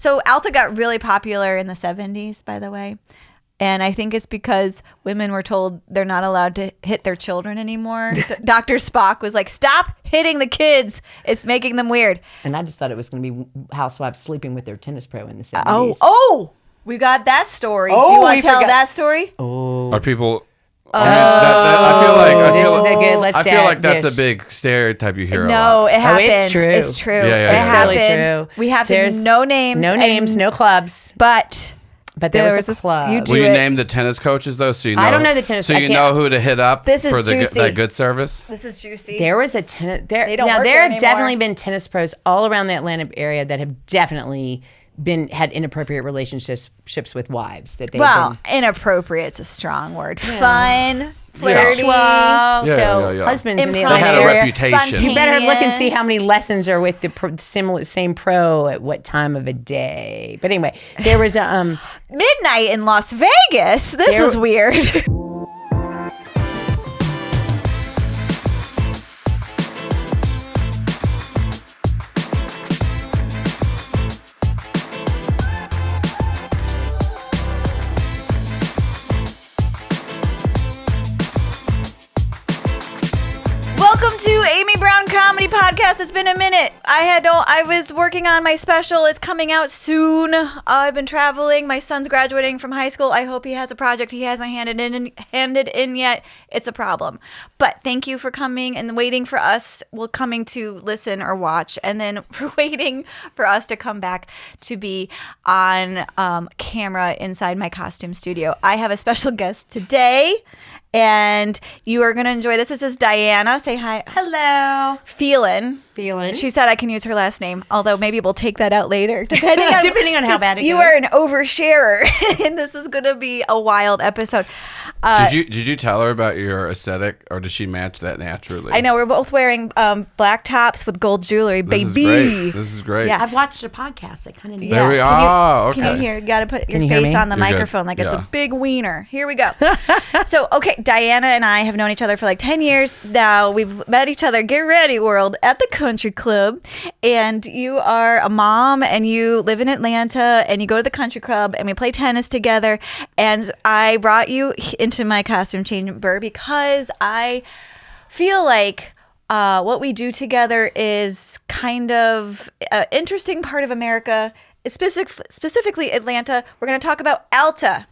So ALTA got really popular in the 70s, by the way. And I think it's because women were told they're not allowed to hit their children anymore. Dr. Spock was like, stop hitting the kids. It's making them weird. And I just thought it was going to be housewives sleeping with their tennis pro in the 70s. Oh, we got that story. Do you want to tell that story? Are people... I feel like that's a big stereotype you hear a lot. No, it happens. It's true. It's true. Yeah, it's totally happened. true. We have There's no names. No names, no clubs. But there was a club. You do Will you it. name the tennis coaches, though? So you know, I don't know the tennis. So you know who to hit up This is for juicy. that good service? This is juicy. There was a tennis. They don't Now, work there there have anymore. definitely been tennis pros all around the Atlanta area that have definitely had inappropriate relationships with wives. Inappropriate is a strong word. Fun, flirty. So husbands in the They Atlanta had a area. reputation. You better look and see how many lessons are with the same pro at what time of a day. But anyway, there was a midnight in Las Vegas. This is weird. Welcome to Amy Brown Comedy Podcast. It's been a minute. I was working on my special. It's coming out soon. I've been traveling. My son's graduating from high school. I hope he has a project he hasn't handed in yet. It's a problem. But thank you for coming and waiting for us. Well, coming to listen or watch, and then for waiting for us to come back to be on camera inside my costume studio. I have a special guest today. And you are going to enjoy this. This is Diana. Say hi. hello. Phelan. She said I can use her last name, although maybe we'll take that out later, depending on how bad it goes. You are an oversharer, and this is going to be a wild episode. Did you tell her about your aesthetic, or does she match that naturally? I know we're both wearing black tops with gold jewelry, baby. This is great. Yeah. I've watched a podcast. I kind of need There we that. are. Okay. Can you hear? You got to put your you hear face me? on the You're good. microphone like it's Yeah. a big wiener. Here we go. So, okay, Diana and I have known each other for like 10 years now. We've met each other, get ready, world, at the country club. And you are a mom and you live in Atlanta and you go to the country club and we play tennis together. And I brought you into my costume chamber because I feel like what we do together is kind of an interesting part of America. It's specifically Atlanta. We're going to talk about ALTA,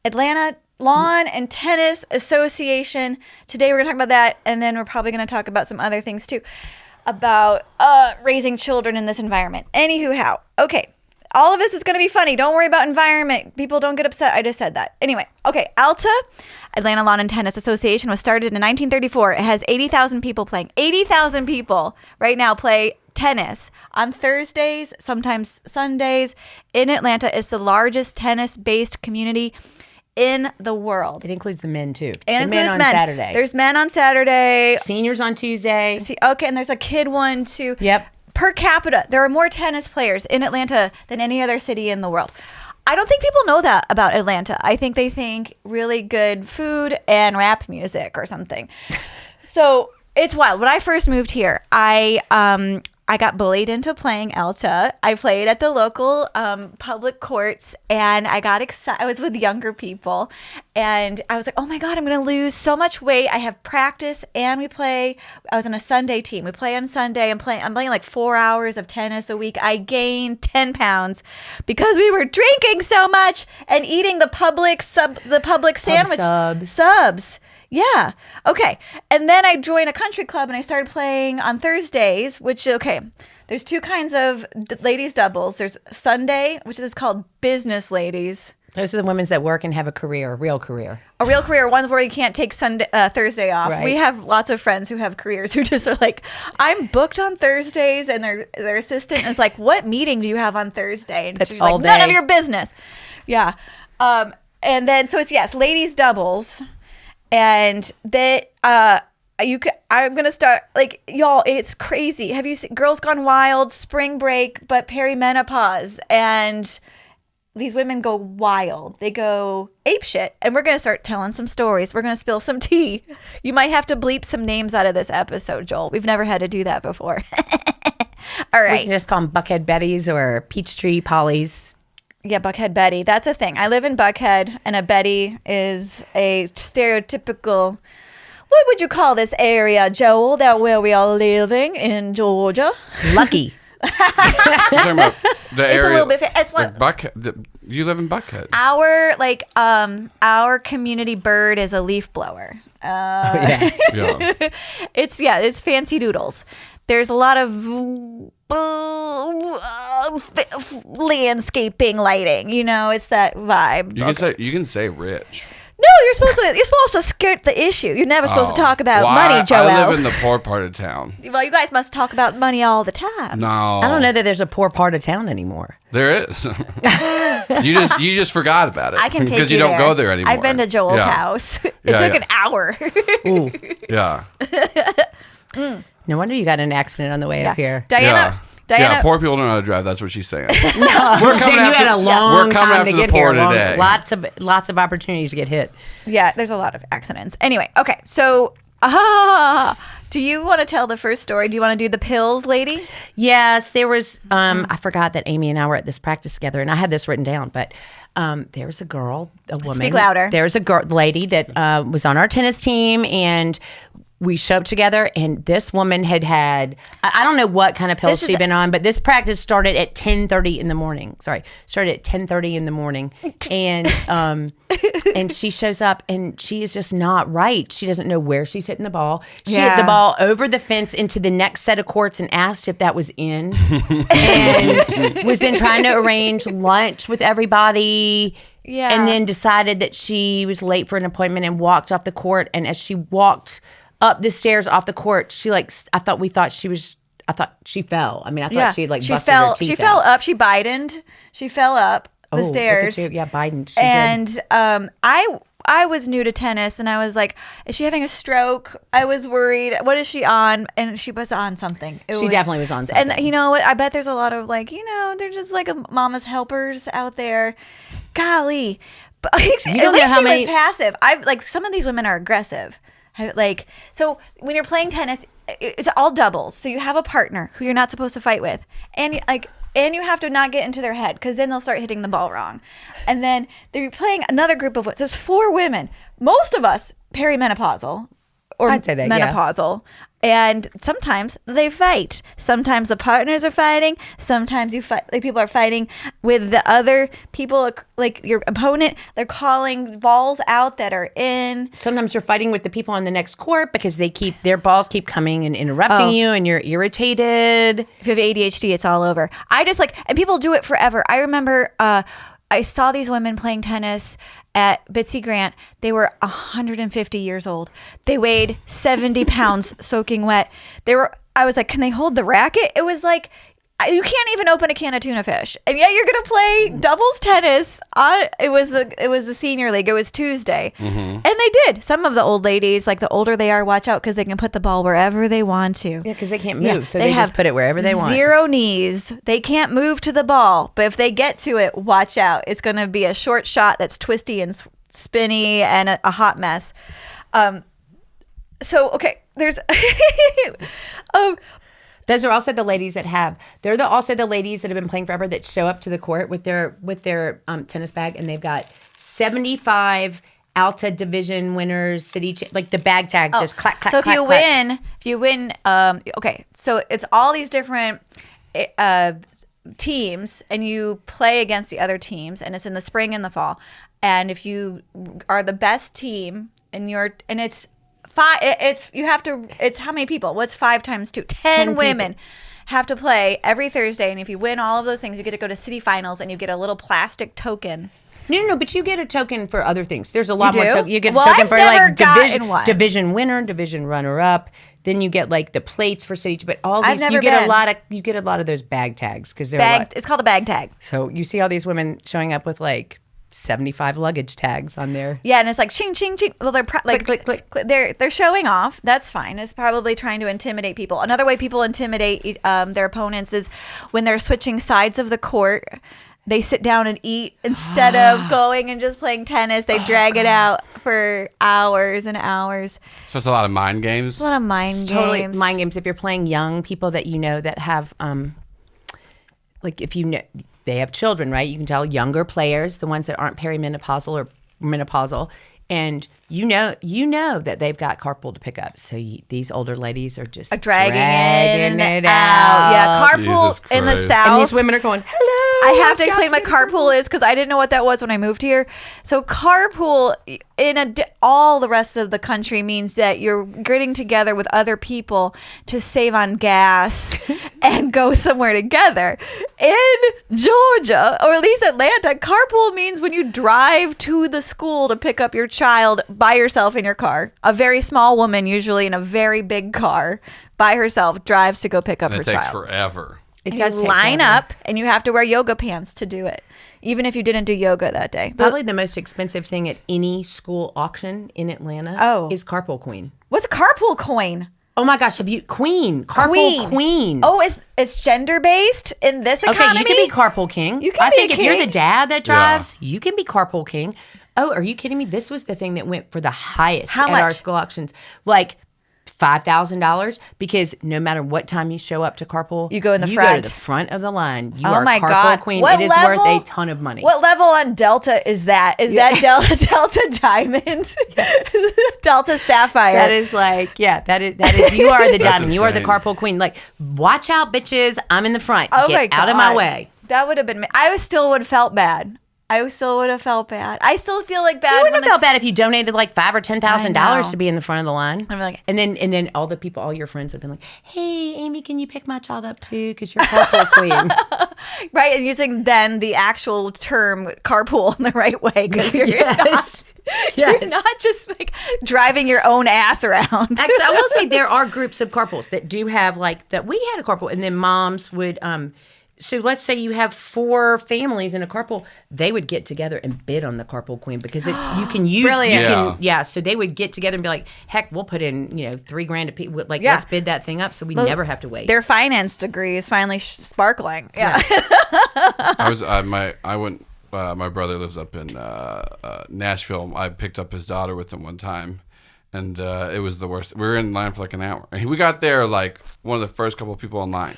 Atlanta Lawn and Tennis Association. Today we're going to talk about that, and then we're probably going to talk about some other things too, about raising children in this environment. Anywho, how? Okay. All of this is going to be funny. Don't worry about environment. People don't get upset. I just said that. Anyway, okay. ALTA, Atlanta Lawn and Tennis Association, was started in 1934. It has 80,000 people playing. 80,000 people right now play tennis on Thursdays, sometimes Sundays in Atlanta. It's the largest tennis-based community in the world. It includes the men too. And the men on Saturday. There's men on Saturday. Seniors on Tuesday. Okay, and there's a kid one too. Yep. Per capita, there are more tennis players in Atlanta than any other city in the world. I don't think people know that about Atlanta. I think they think really good food and rap music or something. So it's wild. When I first moved here, I got bullied into playing ALTA. I played at the local public courts, and I got excited. I was with younger people, and I was like, oh my God, I'm going to lose so much weight. I have practice, and I was on a Sunday team. We play on Sunday. I'm playing like 4 hours of tennis a week. I gained 10 pounds because we were drinking so much and eating the public sandwich subs. Yeah. Okay. And then I joined a country club and I started playing on Thursdays, which, okay, there's two kinds of ladies doubles. There's Sunday, which is called business ladies. Those are the women that work and have a career, a real career. A real career, ones where you can't take Thursday off. Right. We have lots of friends who have careers who just are like, I'm booked on Thursdays, and their assistant is like, what meeting do you have on Thursday? And That's she's all like, none day. of your business. Yeah. And then, so it's, yes, ladies doubles. And that I'm gonna start, like, y'all, it's crazy. Have you seen Girls Gone Wild, Spring Break, but perimenopause, and these women go wild. They go apeshit, and we're gonna start telling some stories. We're gonna spill some tea. You might have to bleep some names out of this episode, Joel. We've never had to do that before. All We right. can just call them Buckhead Betties or Peachtree Pollies. Yeah, Buckhead Betty. That's a thing. I live in Buckhead, and a Betty is a stereotypical. What would you call this area, Joel? That where we are living in Georgia? Lucky. You're talking about the area. It's a little bit. It's like Buckhead. You live in Buckhead. our community bird is a leaf blower. Yeah. Yeah. It's fancy doodles. There's a lot of landscaping lighting. It's that vibe. You can say rich. No, you're supposed to skirt the issue. You're never supposed to talk about Well, money, Joel. I live in the poor part of town. Well, you guys must talk about money all the time. No, I don't know that there's a poor part of town anymore. There is. you just forgot about it. I can take because you you don't there. go there anymore. I've been to Joel's Yeah. house. It Yeah, took yeah. an hour. Ooh. Yeah. No wonder you got in an accident on the way up here. Diana. Yeah, poor people don't know how to drive. That's what she's saying. We're coming saying you after- had a We're long coming time after to the get poor here. today. Lots of opportunities to get hit. Yeah, there's a lot of accidents. Anyway, okay. So, do you want to tell the first story? Do you want to do the pills, lady? Yes, there was. I forgot that Amy and I were at this practice together, and I had this written down. But there was a girl, a woman. Speak louder. There was a lady that was on our tennis team, and we showed up together. And this woman had I don't know what kind of pills she'd been on, but this practice started at 10:30 in the morning. Started at 10:30 in the morning, and and she shows up and she is just not right. She doesn't know where she's hitting the ball. She hit the ball over the fence into the next set of courts and asked if that was in, and was then trying to arrange lunch with everybody. Yeah. And then decided that she was late for an appointment and walked off the court. And as she walked up the stairs off the court, she I thought she fell. I mean, I thought she had she busted fell. her teeth She fell out. up. She Bidened. She fell up the Look at stairs. you. Yeah, Biden. She And did. I was new to tennis, and I was like, "Is she having a stroke?" I was worried. What is she on? And she was on something. She definitely was on something. And you know what? I bet there's a lot of they're just like mama's helpers out there. Golly, but at least she was passive. Some of these women are aggressive. So when you're playing tennis, it's all doubles. So you have a partner who you're not supposed to fight with, and you have to not get into their head because then they'll start hitting the ball wrong. And then they're playing another group of so it's 4 women, most of us perimenopausal or I'd say that, yeah. menopausal. And sometimes they fight. Sometimes the partners are fighting. Sometimes people are fighting with the other people, like your opponent. They're calling balls out that are in. Sometimes you're fighting with the people on the next court because their balls keep coming and interrupting you, and you're irritated. If you have ADHD, it's all over. And people do it forever. I remember I saw these women playing tennis at Bitsy Grant. They were 150 years old. They weighed 70 pounds soaking wet. I was like, can they hold the racket? It was like, you can't even open a can of tuna fish. And yet you're going to play doubles tennis. It was the senior league. It was Tuesday. Mm-hmm. And they did. Some of the old ladies, like the older they are, watch out because they can put the ball wherever they want to. Yeah, because they can't move. So they just put it wherever they want. 0 knees. They can't move to the ball. But if they get to it, watch out. It's going to be a short shot that's twisty and spinny and a hot mess. There's... Those are also the ladies also the ladies that have been playing forever that show up to the court with their tennis bag, and they've got 75 ALTA division winners, like the bag tags just clack, clack, so clack, if you win, so it's all these different teams, and you play against the other teams, and it's in the spring and the fall. And if you are the best team, and it's how many people? What's 5 times 2? 10 women have to play every Thursday, and if you win all of those things, you get to go to city finals, and you get a little plastic token. No, but you get a token for other things. There's a lot You more do? tokens. You get a Well, token I've for never like gotten one. division winner, division runner up. Then you get like the plates for city, but all these I've never you get been. a lot of those bag tags because they're It's called a bag tag. So you see all these women showing up with like 75 luggage tags on there. Yeah, and it's like ching ching ching. Well, they're click, click. They're showing off. That's fine. It's probably trying to intimidate people. Another way people intimidate their opponents is when they're switching sides of the court. they sit down and eat instead of going and just playing tennis. They drag it out for hours and hours. So it's a lot of mind games. A lot of mind Totally games. mind games. If you're playing young people that you know that have, like if you know they have children, right? You can tell younger players, the ones that aren't perimenopausal or menopausal, and you know that they've got carpool to pick up. So these older ladies are just dragging it out. out. Yeah, carpool Jesus in the Christ. South. And these women are going, hello. I have to explain what carpool is because I didn't know what that was when I moved here. So carpool in all the rest of the country means that you're getting together with other people to save on gas and go somewhere together. In Georgia, or at least Atlanta, carpool means when you drive to the school to pick up your child by yourself in your car. A very small woman, usually in a very big car, by herself, drives to go pick up And her it takes child. forever. It You does take line forever. up, and you have to wear yoga pants to do it, even if you didn't do yoga that day. Probably the most expensive thing at any school auction in Atlanta is Carpool Queen. What's a carpool coin? Oh my gosh, have you Carpool Queen? Oh, it's gender based in this economy. Okay, you can be Carpool King. You can I be think a if you're the king. dad that drives, you can be Carpool King. Oh, are you kidding me? This was the thing that went for the highest How at our much? school auctions. Like $5,000, because no matter what time you show up to carpool, You go in the you front. go to the front of the line. You Oh are my Carpool God. Queen. What it is level? worth a ton of money. What level on Delta is that? Is that Delta Diamond? Delta Sapphire? That is like, that is you are the diamond. You are the insane. Carpool Queen. Like, watch out, bitches. I'm in the front. Oh Get my God. out of my way. That would have been me. I still would have felt bad. I still would have felt bad. I still feel like bad. You wouldn't when have felt bad if you donated like $5,000 or $10,000 know. to be in the front of the line. I'm like- and then all the people, all your friends would have been like, "Hey, Amy, can you pick my child up too? Because you're Carpool Queen." Right, and using then the actual term carpool in the right way because you're Yes. you're not just like driving your own ass around. Actually, I will say there are groups of carpools that do have like that. We had a carpool, and then moms would. So let's say you have 4 families in a carpool, they would get together and bid on the Carpool Queen because it's you can use. Brilliant. You can, Yeah. so they would get together and be like, "Heck, we'll put in $3,000 a piece. Like Yeah. let's bid that thing up, so we never have to wait." Their finance degree is finally sparkling. Yeah. My brother lives up in Nashville. I picked up his daughter with him one time, and it was the worst. We were in line for like an hour. And we got there like one of the first couple of people in line.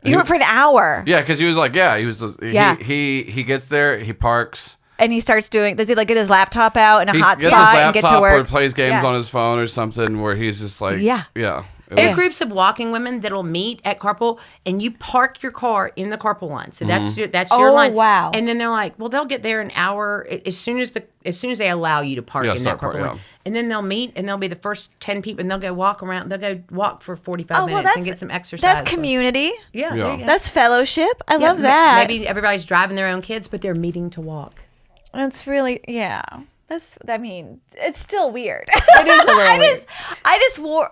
And You were for an hour. yeah, because he was like, he gets there, he parks. And he starts doing, does he like get his laptop out in a He hot gets spot his and get to laptop or work? plays games Yeah. on his phone or something where he's just like, Yeah. yeah. There are groups of walking women that'll meet at carpool, and you park your car in the carpool line. So that's your Oh, line. wow. And then they're like, well, they'll get there an hour as soon as they allow you to park Yeah, in that start carpool park, line. yeah. And then they'll meet, and they'll be the first 10 people, and they'll go walk around. They'll go walk for 45 minutes and get some exercise. That's community. Yeah, Yeah. there you go. That's fellowship. I Yeah, love that. Maybe everybody's driving their own kids, but they're meeting to walk. That's really, yeah. It's still weird. It is a little weird.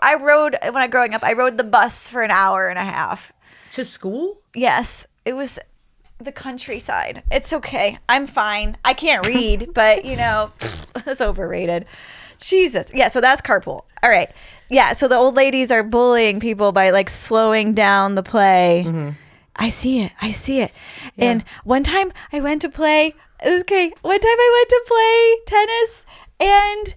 I rode, when I growing up, I rode the bus for an hour and a half. To school? Yes, it was the countryside. It's okay. I'm fine. I can't read, but it's overrated. Jesus. Yeah, so that's carpool. All right. Yeah, so the old ladies are bullying people by like slowing down the play. Mm-hmm. I see it. And one time I went to play tennis and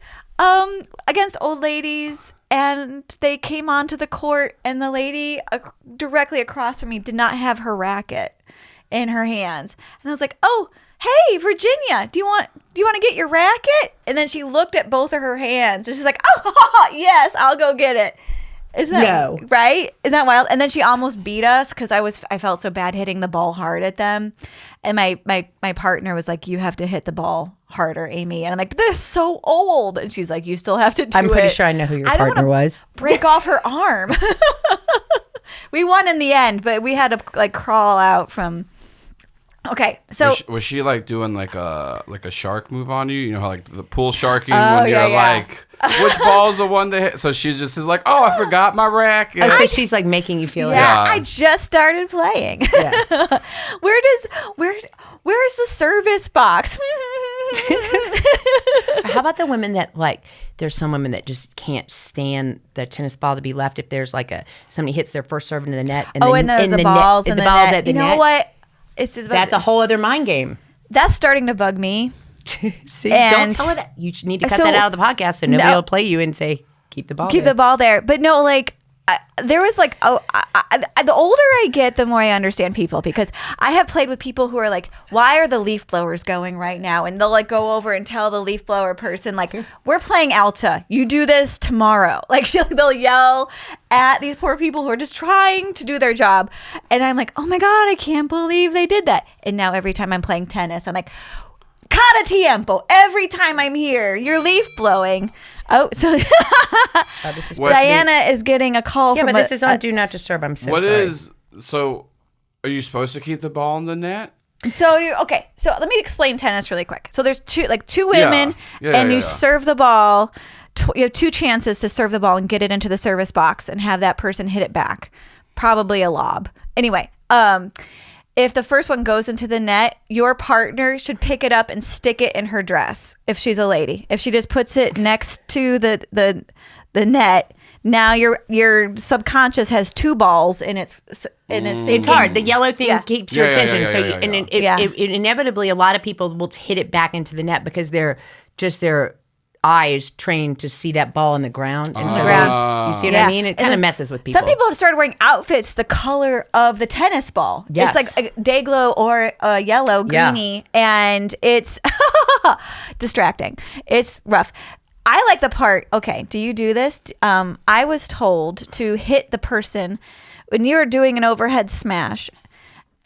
against old ladies, and they came onto the court, and the lady directly across from me did not have her racket in her hands, and I was like, "Oh, hey, Virginia, do you want to get your racket?" And then she looked at both of her hands, and she's like, "Oh, yes, I'll go get it." Isn't that right? Isn't that wild? And then she almost beat us because I felt so bad hitting the ball hard at them. And my partner was like, "You have to hit the ball harder, Amy." And I'm like, "This is so old." And she's like, "You still have to do it." I'm pretty sure I know who your I don't partner wanna was. break off her arm. We won in the end, but we had to like crawl out from. Okay, so Was she like doing like a shark move on you? You know how like the pool sharking Oh, when you're yeah. like, which ball's the one to hit? So she just is like, "Oh, I forgot my racket." Oh, so she's like making you feel yeah, Yeah. I just started playing. Yeah. Where's the service box? How about the women that like? There's some women that just can't stand the tennis ball to be left if there's like somebody hits their first serve into the net. And And the balls and in the the balls net. at the You know net. what? It's just, That's a whole other mind game. That's starting to bug me. See, And- don't tell it. You need to cut So- that out of the podcast so nobody No. will play you and say, keep the ball Keep there. the ball there. But no, like there was like, the older I get, the more I understand people, because I have played with people who are like, why are the leaf blowers going right now? And they'll like go over and tell the leaf blower person, like, we're playing ALTA. You do this tomorrow. Like they'll yell at these poor people who are just trying to do their job. And I'm like, oh my God, I can't believe they did that. And now every time I'm playing tennis, I'm like, Cada tiempo. Every time I'm here, you're leaf blowing. Oh, so This is What- Diana is getting a call yeah, from but this is on Do Not Disturb. I'm so What sorry. is so? Are you supposed to keep the ball in the net? So okay, so let me explain tennis really quick. So there's two women, Yeah, and you yeah. serve the ball. You have two chances to serve the ball and get it into the service box and have that person hit it back, probably a lob. Anyway, if the first one goes into the net, your partner should pick it up and stick it in her dress. If she's a lady, if she just puts it next to the net, now your subconscious has two balls in its thinking. It's hard. The yellow thing Yeah. keeps your Yeah, yeah, attention. yeah, so yeah, you, yeah, and yeah. it inevitably, a lot of people will hit it back into the net because their eye is trained to see that ball in the ground. And so ground. you see what Yeah. I mean? It And kind of then messes with people. Some people have started wearing outfits the color of the tennis ball. Yes. It's like a day glow or a yellow, Yeah. greeny, and it's distracting. It's rough. I like the part, okay, do you do this? I was told to hit the person when you're doing an overhead smash,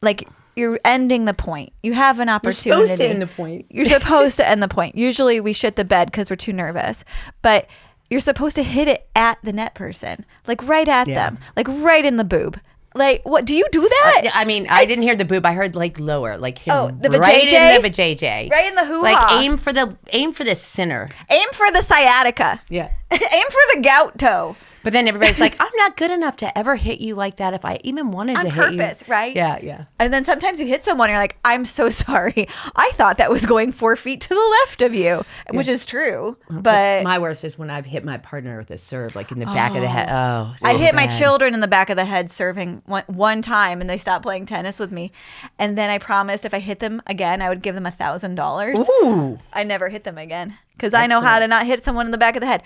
like you're ending the point. You have an You're opportunity. supposed to end the point. You're supposed to end the point. Usually we shit the bed because we're too nervous. But you're supposed to hit it at the net person, like right at them, like right in the boob. Like, what, do you do that? I mean, I didn't hear the boob. I heard like lower, like him the right vajayjay? in the vajayjay. Right in the hoo-ha. Like aim for the center. Aim for the sciatica. Yeah. Aim for the gout toe. But then everybody's like, I'm not good enough to ever hit you like that if I even wanted On to hit you. purpose, right? Yeah, yeah. And then sometimes you hit someone and you're like, I'm so sorry. I thought that was going 4 feet to the left of you, which is true. But My worst is when I've hit my partner with a serve, like in the back of the head. Oh, so I hit my bad. children in the back of the head serving one time, and they stopped playing tennis with me. And then I promised if I hit them again, I would give them $1,000. Ooh. I never hit them again because I know how to not hit someone in the back of the head.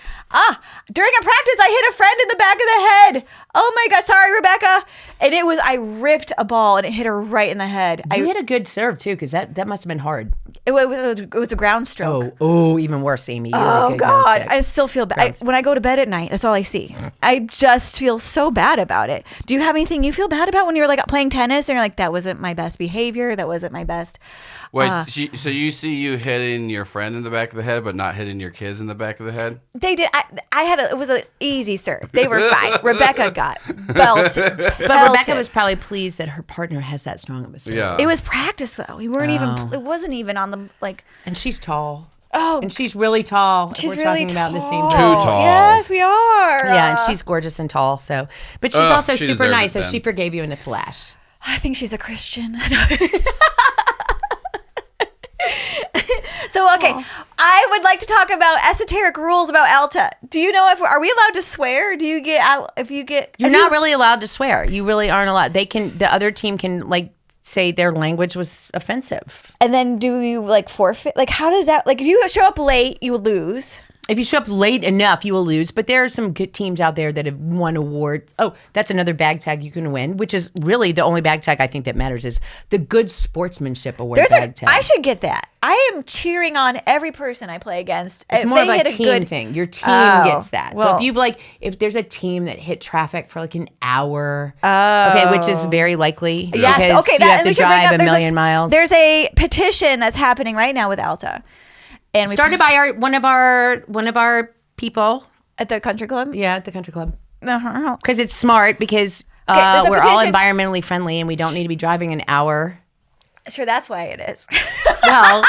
During a practice, I hit a friend in the back of the head. Oh my God, sorry, Rebecca. And I ripped a ball and it hit her right in the head. You hit a good serve too, because that must have been hard. It was a ground stroke. Oh, even worse, Amy. You're a Oh good God, ground stick. I still feel bad. When I go to bed at night, that's all I see. I just feel so bad about it. Do you have anything you feel bad about when you're like playing tennis and you're like, that wasn't my best behavior, that wasn't my best? Wait, so you see you hitting your friend in the back of the head, but not hitting your kids in the back of the head? They did. It was an easy serve. They were fine. Rebecca got belted. But Rebecca was probably pleased that her partner has that strong of a serve. Yeah. It was practice though. We weren't even. It wasn't even on the like. And she's tall. Oh, And she's really tall. she's We're really talking tall. about the same Too time. tall. Yes, we are. Yeah, and she's gorgeous and tall. So, but she's also she super deserves nice. it So she then. forgave you in the flash. I think she's a Christian. So okay, I would like to talk about esoteric rules about ALTA. Do you know are we allowed to swear? Do you get out if you get? You're not really allowed to swear. You really aren't allowed. The other team can like say their language was offensive. And then do you like forfeit? Like how does that? Like if you show up late, you lose. If you show up late enough, you will lose. But there are some good teams out there that have won awards. Oh, that's another bag tag you can win, which is really the only bag tag I think that matters is the Good Sportsmanship Award bag tag. I should get that. I am cheering on every person I play against. It's If more they of a hit team good thing. Your team Oh, gets that. well. So if there's a team that hit traffic for like an hour, okay, which is very likely. Yes. Because Okay. you have to we should bring drive up- a there's million miles. There's a petition that's happening right now with ALTA, and Started by one of our people. at the country club. Yeah, at the country club. Uh-huh. Because it's smart because there's a we're all petition. environmentally friendly and we don't need to be driving an hour. Sure, that's why it is. Well,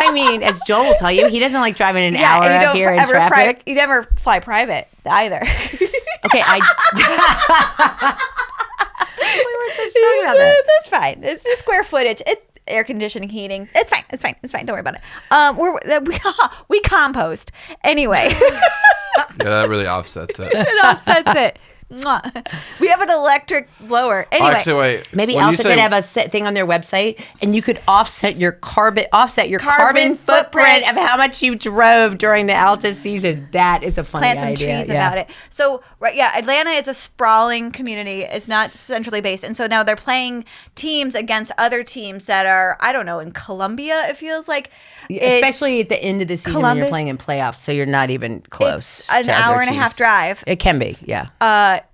I mean, as Joel will tell you, he doesn't like driving an hour and you up don't here in ever traffic. you never fly private either. Okay, we weren't supposed to talk about that. That's fine. It's the square footage. It's air conditioning, heating. It's fine. It's fine. It's fine. Don't worry about it. We compost anyway. Yeah, that really offsets it. It offsets it. Mwah. We have an electric blower. Anyway, Actually, wait. Maybe when you ALTA say- could have a thing on their website, and you could offset your carbon footprint of how much you drove during the ALTA season. That is a funny plant some idea. trees about it. So, Atlanta is a sprawling community. It's not centrally based. And so now they're playing teams against other teams that are, I don't know, in Columbia, it feels like. Especially at the end of the season when you're playing in playoffs, so you're not even close. It's an hour and a half drive. It can be, yeah.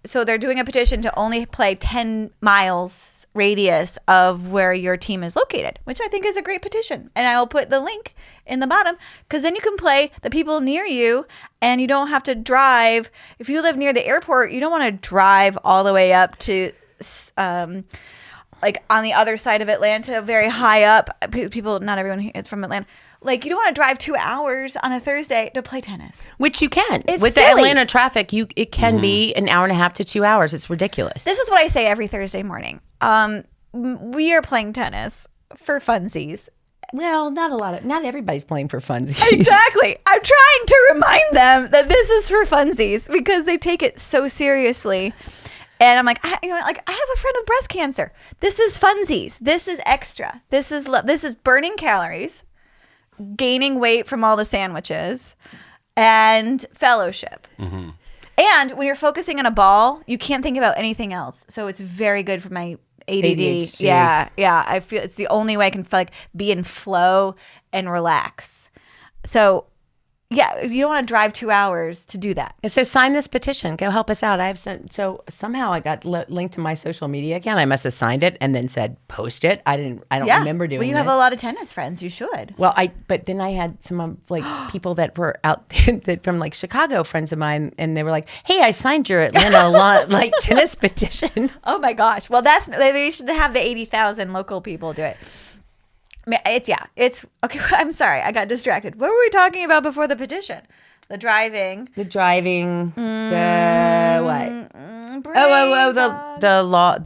So they're doing a petition to only play 10 miles radius of where your team is located, which I think is a great petition. And I will put the link in the bottom because then you can play the people near you and you don't have to drive. If you live near the airport, you don't want to drive all the way up to like on the other side of Atlanta, very high up. People, not everyone here is from Atlanta. Like, you don't want to drive 2 hours on a Thursday to play tennis. Which you can. It's With silly. the Atlanta traffic, it can be an hour and a half to 2 hours. It's ridiculous. This is what I say every Thursday morning. We are playing tennis for funsies. Well, not everybody's playing for funsies. Exactly. I'm trying to remind them that this is for funsies because they take it so seriously. And I'm like, I have a friend with breast cancer. This is funsies. This is extra. This is burning calories, gaining weight from all the sandwiches, and fellowship. Mm-hmm. And when you're focusing on a ball, you can't think about anything else. So it's very good for my ADD. ADHD. Yeah. I feel it's the only way I can be in flow and relax. So yeah, you don't want to drive 2 hours to do that. So sign this petition. Go help us out. So somehow I got linked to my social media account. I must have signed it and then said post it. I don't remember doing. Well, you have this. a lot of tennis friends. You should. Well, but then I had some people that were out that from Chicago, friends of mine, and they were like, "Hey, I signed your Atlanta tennis petition." Oh my gosh! Well, they should have the 80,000 local people do it. It's okay. I'm sorry, I got distracted. What were we talking about before the petition? The driving. The what? The law.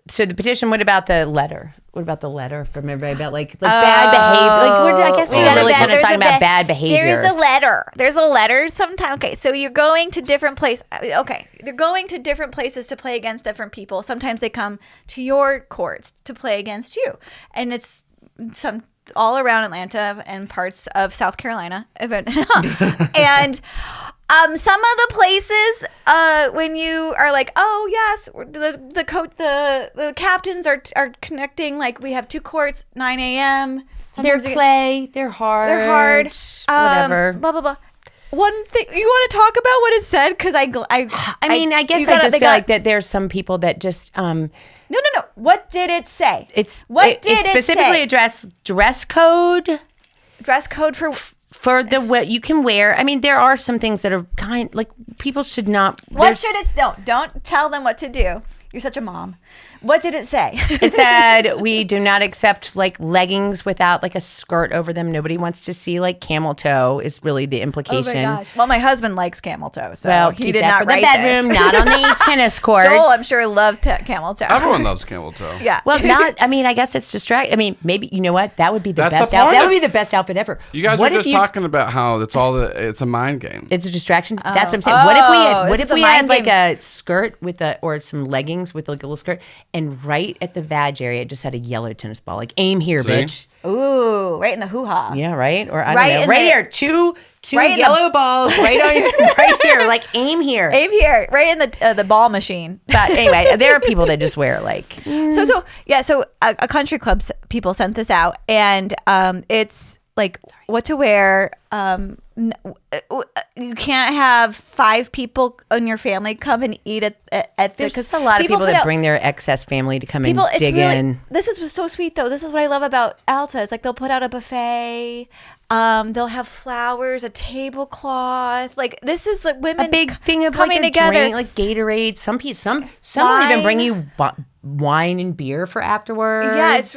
So the petition. What about the letter? What about the letter from everybody about bad behavior? I guess we're really kind of talking about bad behavior. There's a letter sometimes. Okay, so you're going to different places. Okay, you're going to different places to play against different people. Sometimes they come to your courts to play against you, and it's all around Atlanta and parts of South Carolina. And some of the places when you are like, oh yes, the captains are connecting. Like, we have 2 courts, 9 a.m. They're clay. They're hard. Whatever. Blah blah blah. One thing you want to talk about what it said, because I guess I just feel like that there's some people that just No. What did it say? It specifically addressed dress code. Dress code for what you can wear. I mean, there are some things that are people should not. What should it? Don't tell them what to do. You're such a mom. What did it say? It said, we do not accept leggings without a skirt over them. Nobody wants to see camel toe is really the implication. Oh my gosh. Well, my husband likes camel toe, so he did not for the write bedroom, this. not on the tennis courts. Joel, I'm sure, loves camel toe. Everyone loves camel toe. Yeah. Well, I guess it's distract. I mean, maybe, you know what? That would be the That's best the outfit. point. That would be the best outfit ever. You guys are just talking about how it's a mind game. It's a distraction. That's what I'm saying. What if we had game. a skirt or some leggings with a little skirt, and right at the vag area, it just had a yellow tennis ball. Aim here, See? bitch. Ooh, right in the hoo-ha. Yeah, right? Or I Right don't know. in Right the- here. Two right in yellow balls right on right here. Aim here. Aim here, right in the ball machine. But anyway, there are people that just wear So a country club people sent this out, and it's what to wear. You can't have 5 people in your family come and eat at There's just a lot of people that bring their excess family to come and dig in. This is so sweet, though. This is what I love about ALTA. It's they'll put out a buffet. They'll have flowers, a tablecloth. This is women A big thing of coming a together. drink, Gatorade. Some will even bring you wine and beer for afterwards. Yeah, it's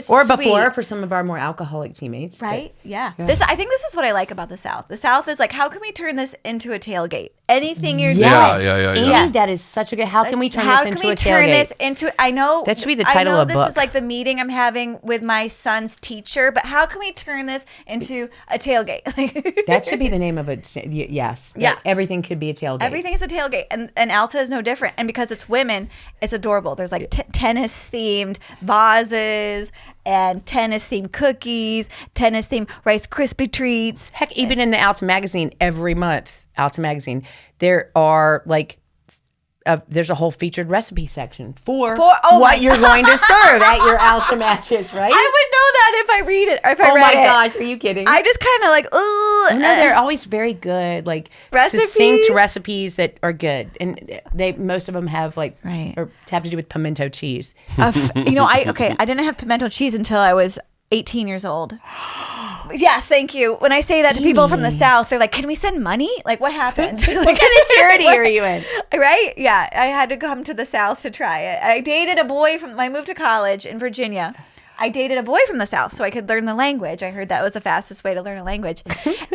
or sweet. before for some of our more alcoholic teammates. Right? Yeah. I think this is what I like about the South. The South is how can we turn this into a tailgate? anything you're Yes. doing. Amy, that is such a good. How can we turn this into a tailgate? I know that should be the title of a book. This is like the meeting I'm having with my son's teacher, but how can we turn this into a tailgate? That should be the name of it. Yes. Yeah. Everything could be a tailgate. Everything is a tailgate, and ALTA is no different. And because it's women, it's adorable. There's like tennis themed vases and tennis themed cookies, tennis themed Rice Krispie treats. Heck, even in the ALTA magazine every month, ALTA magazine, there are like there's a whole featured recipe section for what you're going to serve at your ALTA matches, right? I would know that if I read it. Or if I read it. Oh my gosh, are you kidding? I just kind of like, ooh. No, they're always very good, like succinct recipes that are good, and most of them have like or have to do with pimento cheese. I didn't have pimento cheese until I was 18 years old. Yes, thank you. When I say that to people from the South, they're like, "Can we send money? Like, what happened? What kind of charity are you in?" Right? Yeah, I had to come to the South to try it. I dated a boy I moved to college in Virginia. I dated a boy from the South so I could learn the language. I heard that was the fastest way to learn a language.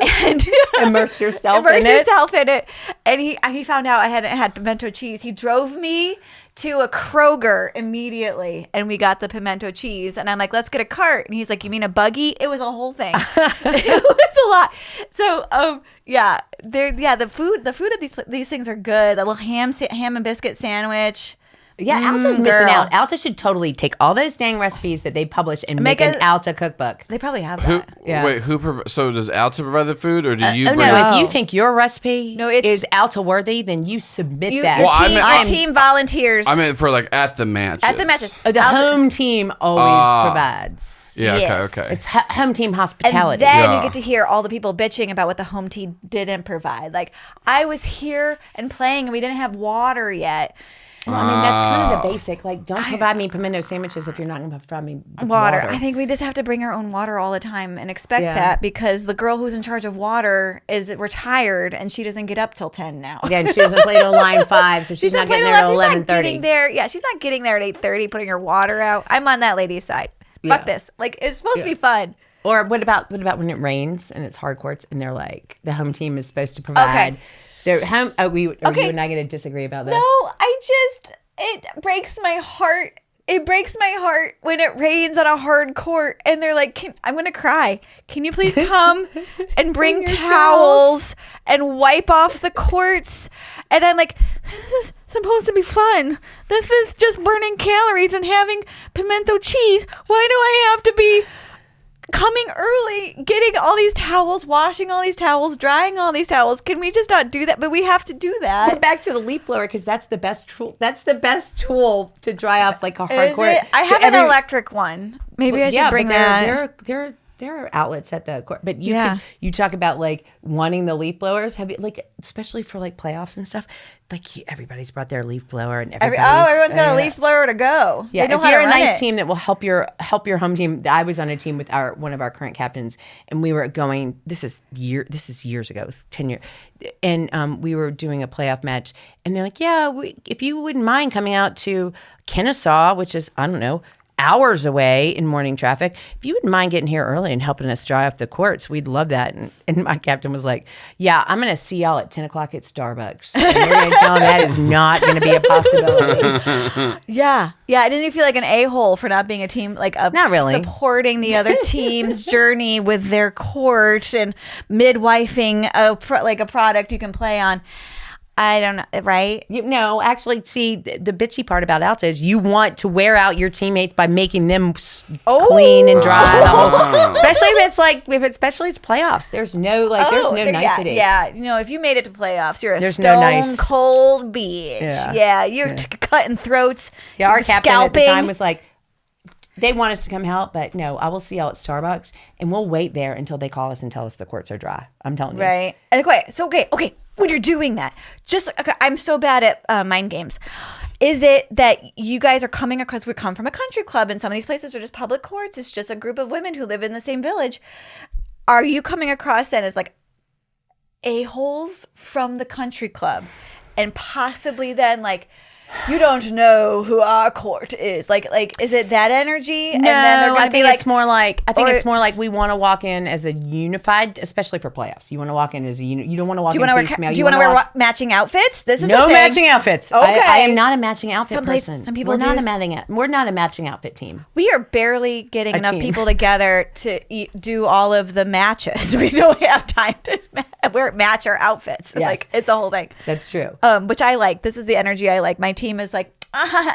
And immerse yourself in it. And he found out I hadn't had pimento cheese. He drove me to a Kroger immediately, and we got the pimento cheese. And I'm like, let's get a cart. And he's like, you mean a buggy? It was a whole thing. It was a lot. So, the food of these things are good. The little ham and biscuit sandwich. Yeah, ALTA's missing out. ALTA should totally take all those dang recipes that they publish and make an ALTA cookbook. They probably have that. Wait, so does ALTA provide the food, or do you bring it? it? If you think your recipe is ALTA worthy, then you submit that. Your team volunteers. I meant for like at the matches. At the matches. The home team always provides. Yeah, yes. okay. It's home team hospitality. And then you get to hear all the people bitching about what the home team didn't provide. Like, I was here and playing and we didn't have water yet. Well, I mean, that's kind of the basic. Like, don't provide me pimento sandwiches if you're not going to provide me water. I think we just have to bring our own water all the time and expect that, because the girl who's in charge of water is retired and she doesn't get up till 10 now. Yeah, and she doesn't play till line 5, so she's not getting there till 11:30. She's not getting there at 8:30 putting her water out. I'm on that lady's side. Fuck this. Like, it's supposed to be fun. Or what about when it rains and it's hard courts and they're like, the home team is supposed to provide... They're home. Are you and I going to disagree about this? No, it breaks my heart. It breaks my heart when it rains on a hard court and they're like, I'm going to cry. Can you please come and bring towels and wipe off the courts? And I'm like, this is supposed to be fun. This is just burning calories and having pimento cheese. Why do I have to be coming early, getting all these towels, washing all these towels, drying all these towels? Can we just not do that? But we have to do that. We're back to the leaf blower, because that's the best tool. That's the best tool to dry off like a hard court. I have an electric one. Maybe I should bring that. There are outlets at the court, but you talk about like wanting the leaf blowers. Have you, like, especially for like playoffs and stuff? Like, everybody's brought their leaf blower, and everyone's got a leaf blower to go. Yeah, if you're a nice team that will help your home team. I was on a team with one of our current captains, and we were going. This is years ago. It was 10 years, and we were doing a playoff match, and they're like, "Yeah, if you wouldn't mind coming out to Kennesaw, which is, I don't know, hours away in morning traffic, if you wouldn't mind getting here early and helping us dry off the courts, we'd love that." And my captain was like, "Yeah, I'm going to see y'all at 10 o'clock at Starbucks. And we're going to tell them that is not going to be a possibility." Yeah. Didn't you feel like an a-hole for not being a team, like not really supporting the other team's journey with their court and midwifing a product you can play on? I don't know, right? No, actually, see, the bitchy part about ALTA is you want to wear out your teammates by making them clean and dry. Especially if it's playoffs. There's no nicety. Yeah, if you made it to playoffs, you're stone cold bitch. Yeah, you're cutting throats. Yeah, our captain at the time was like, they want us to come help, but no, I will see y'all at Starbucks, and we'll wait there until they call us and tell us the courts are dry. I'm telling you. Right. Okay. When you're doing that, I'm so bad at mind games. Is it that you guys are coming across, we come from a country club, and some of these places are just public courts. It's just a group of women who live in the same village. Are you coming across then as like a-holes from the country club, and possibly then like you don't know who our court is. Like, is it that energy? No, and then they're gonna I think be it's more like it's more like we want to walk in as a unified, especially for playoffs. You want to walk in as a unit. You don't want to walk in piecemeal. Do you want to wear matching outfits? This is no the thing. matching outfits. Okay. I am not a matching outfit person. Some people we're not do. we're not a matching outfit team. We are barely getting enough team. people together to do all of the matches. We don't have time to match our outfits. Yes. Like, it's a whole thing. That's true. Which I like. This is the energy I like. My team is like,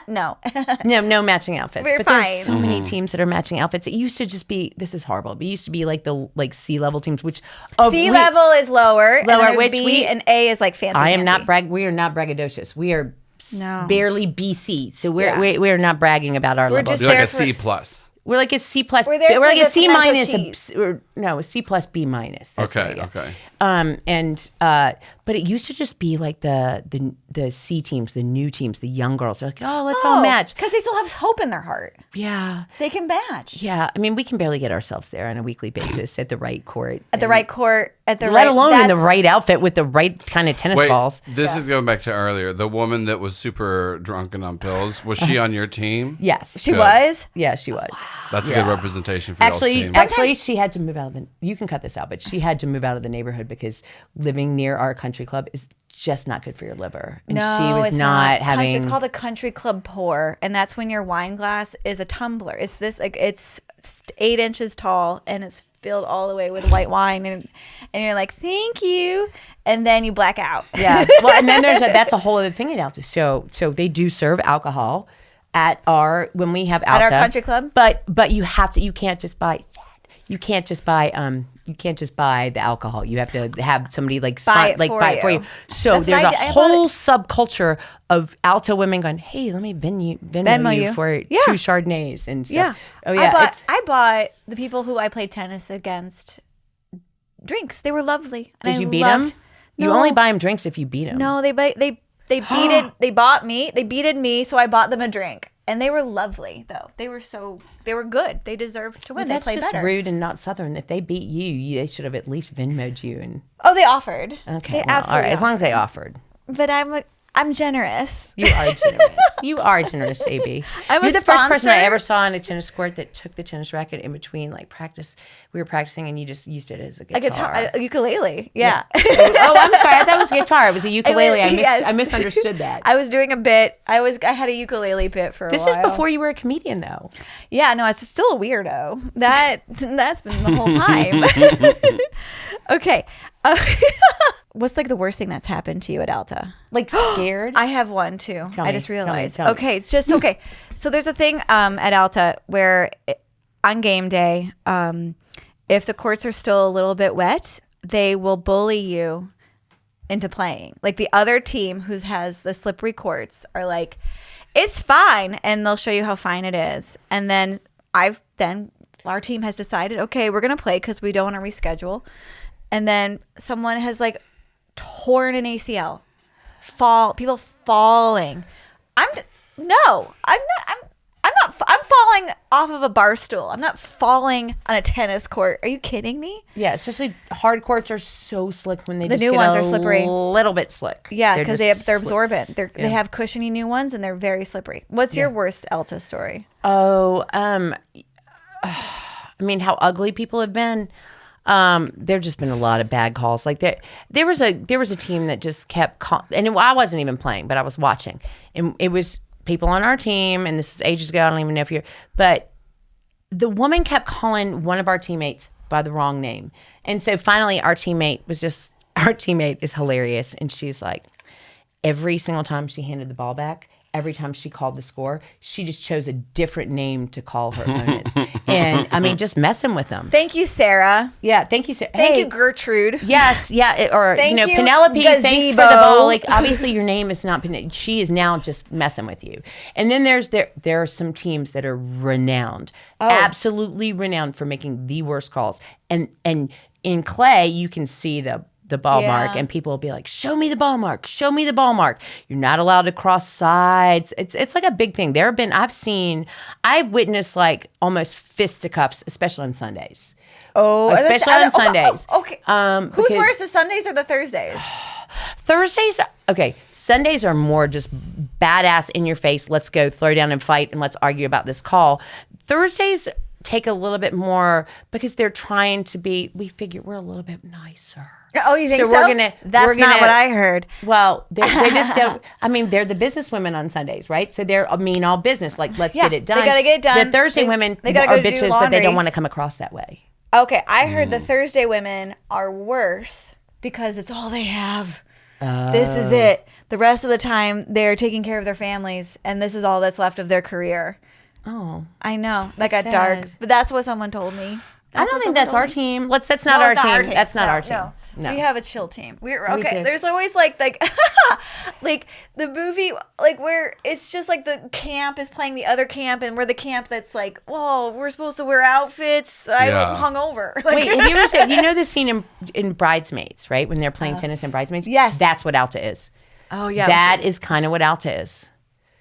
no. No matching outfits. We're but fine. there's so many teams that are matching outfits. It used to just be, this is horrible, but it used to be like the C-level teams, which C-level is lower, and then which B and A is like fancy. I am fancy. we are not braggadocious. We are No. barely BC. So we're not bragging about our levels. just You're like there a for- C plus. We're like a C plus. We're there We're for like a the C pimento minus. cheese. A C plus B minus. That's Okay, what, yeah. okay. But it used to just be like the C teams, the new teams, the young girls. They're like, oh, let's all match. Because they still have hope in their heart. Yeah. They can match. Yeah. I mean, we can barely get ourselves there on a weekly basis at the right court. At the right court, at the Let right... alone in the that's- right outfit with the right kind of tennis Wait, balls. this is going back to earlier. The woman that was super drunk and on pills, was she on your team? Yes. She Good. was? Yeah, she was. That's a good representation for y'all's team. Actually, she had to move out of the. You can cut this out, but she had to move out of the neighborhood because living near our country club is just not good for your liver. And No, she was it's not having. It's called a country club pour, and that's when your wine glass is a tumbler. It's this like it's 8 inches tall, and it's filled all the way with white wine, and you're like, thank you, and then you black out. Yeah. Well, and then that's a whole other thing at ALTA. So they do serve alcohol at when we have ALTA At our country club? But you can't just buy the alcohol. You have to have somebody buy it for you. So That's there's what a I bought whole it. subculture of ALTA women going, hey, let me Venmo you for Yeah. 2 Chardonnays and stuff. Yeah. Oh yeah. I bought the people who I played tennis against drinks. They were lovely. And Did I you beat loved- them? You No. only buy them drinks if you beat them. No, they bought me. They beated me, so I bought them a drink. And they were lovely, though. They were good. They deserved to win. That's they played just better. rude and not Southern. If they beat you, they should have at least Venmo'd you. And Oh, they offered. okay, They well, all absolutely right. As long as they offered. But I'm generous. You are generous. You are generous, AB. I'm a You're the first person I sponsor. ever saw in a tennis court that took the tennis racket in between practice. We were practicing, and you just used it as a guitar. A ukulele. Yeah. Oh, I'm sorry. I thought it was a guitar. It was a ukulele. Yes. I misunderstood that. I was doing a bit. I had a ukulele bit for a while. This is before you were a comedian, though. Yeah, no, it's still a weirdo. That's been the whole time. Okay. What's the worst thing that's happened to you at ALTA? Scared? I have one too. Tell I me, just tell me, realized. tell me. Okay, okay. So there's a thing at ALTA where on game day, if the courts are still a little bit wet, they will bully you into playing. Like the other team who has the slippery courts are like, it's fine, and they'll show you how fine it is. And then our team has decided, okay, we're gonna play because we don't want to reschedule. And then someone has torn an ACL, people falling. I'm falling off of a bar stool. I'm not falling on a tennis court. Are you kidding me? Yeah, especially hard courts are so slick when they The just new get ones a are slippery. little bit slick. Yeah, because they're just slick. absorbent. They have cushiony new ones, and they're very slippery. What's your worst ALTA story? Oh, I mean, how ugly people have been. There've just been a lot of bad calls. There was a team that just kept and I wasn't even playing, but I was watching, and it was people on our team. And this is ages ago. I don't even know if but the woman kept calling one of our teammates by the wrong name, and so finally our teammate is hilarious, and she's like, every single time she handed the ball back, every time she called the score, she just chose a different name to call her opponents. And I mean, just messing with them. Thank you, Sarah. Yeah, thank you, Sarah. Thank you, Gertrude. Yes, yeah, Thank you, Penelope, thanks for the Gazebo. ball. Obviously your name is not Penelope. She is now just messing with you. And then there are some teams that are renowned, absolutely renowned for making the worst calls. And in clay, you can see the ball mark, and people will be like, show me the ball mark, show me the ball mark. You're not allowed to cross sides. It's like a big thing. I've witnessed almost fisticuffs, especially on Sundays. Oh, especially on Sundays. Okay. Who's because worse, the Sundays or the Thursdays? Thursdays, okay, Sundays are more just badass in your face. Let's go throw down and fight and let's argue about this call. Thursdays take a little bit more because they're trying to be, we figure we're a little bit nicer. Oh, you think so? That's we're not what I heard. Well, they just don't. I mean, they're the business women on Sundays, right? So they're, all business. Like, let's get it done. They got to get it done. The Thursday women they gotta are go do bitches, but they don't want to come across that way. Okay, I heard the Thursday women are worse because it's all they have. This is it. The rest of the time, they're taking care of their families, and this is all that's left of their career. Oh, I know. That got sad. dark. But that's what someone told me. I don't think that's our team. That's not our team. That's not our team. No. We have a chill team. We're okay. too. There's always like like the movie like where it's just like the camp is playing the other camp and we're the camp that's like, whoa, we're supposed to wear outfits. I hung over. Like, wait, have you ever seen, the scene in Bridesmaids, right? When they're playing tennis in Bridesmaids? Yes. That's what ALTA is. Oh yeah. That is kind of what ALTA is.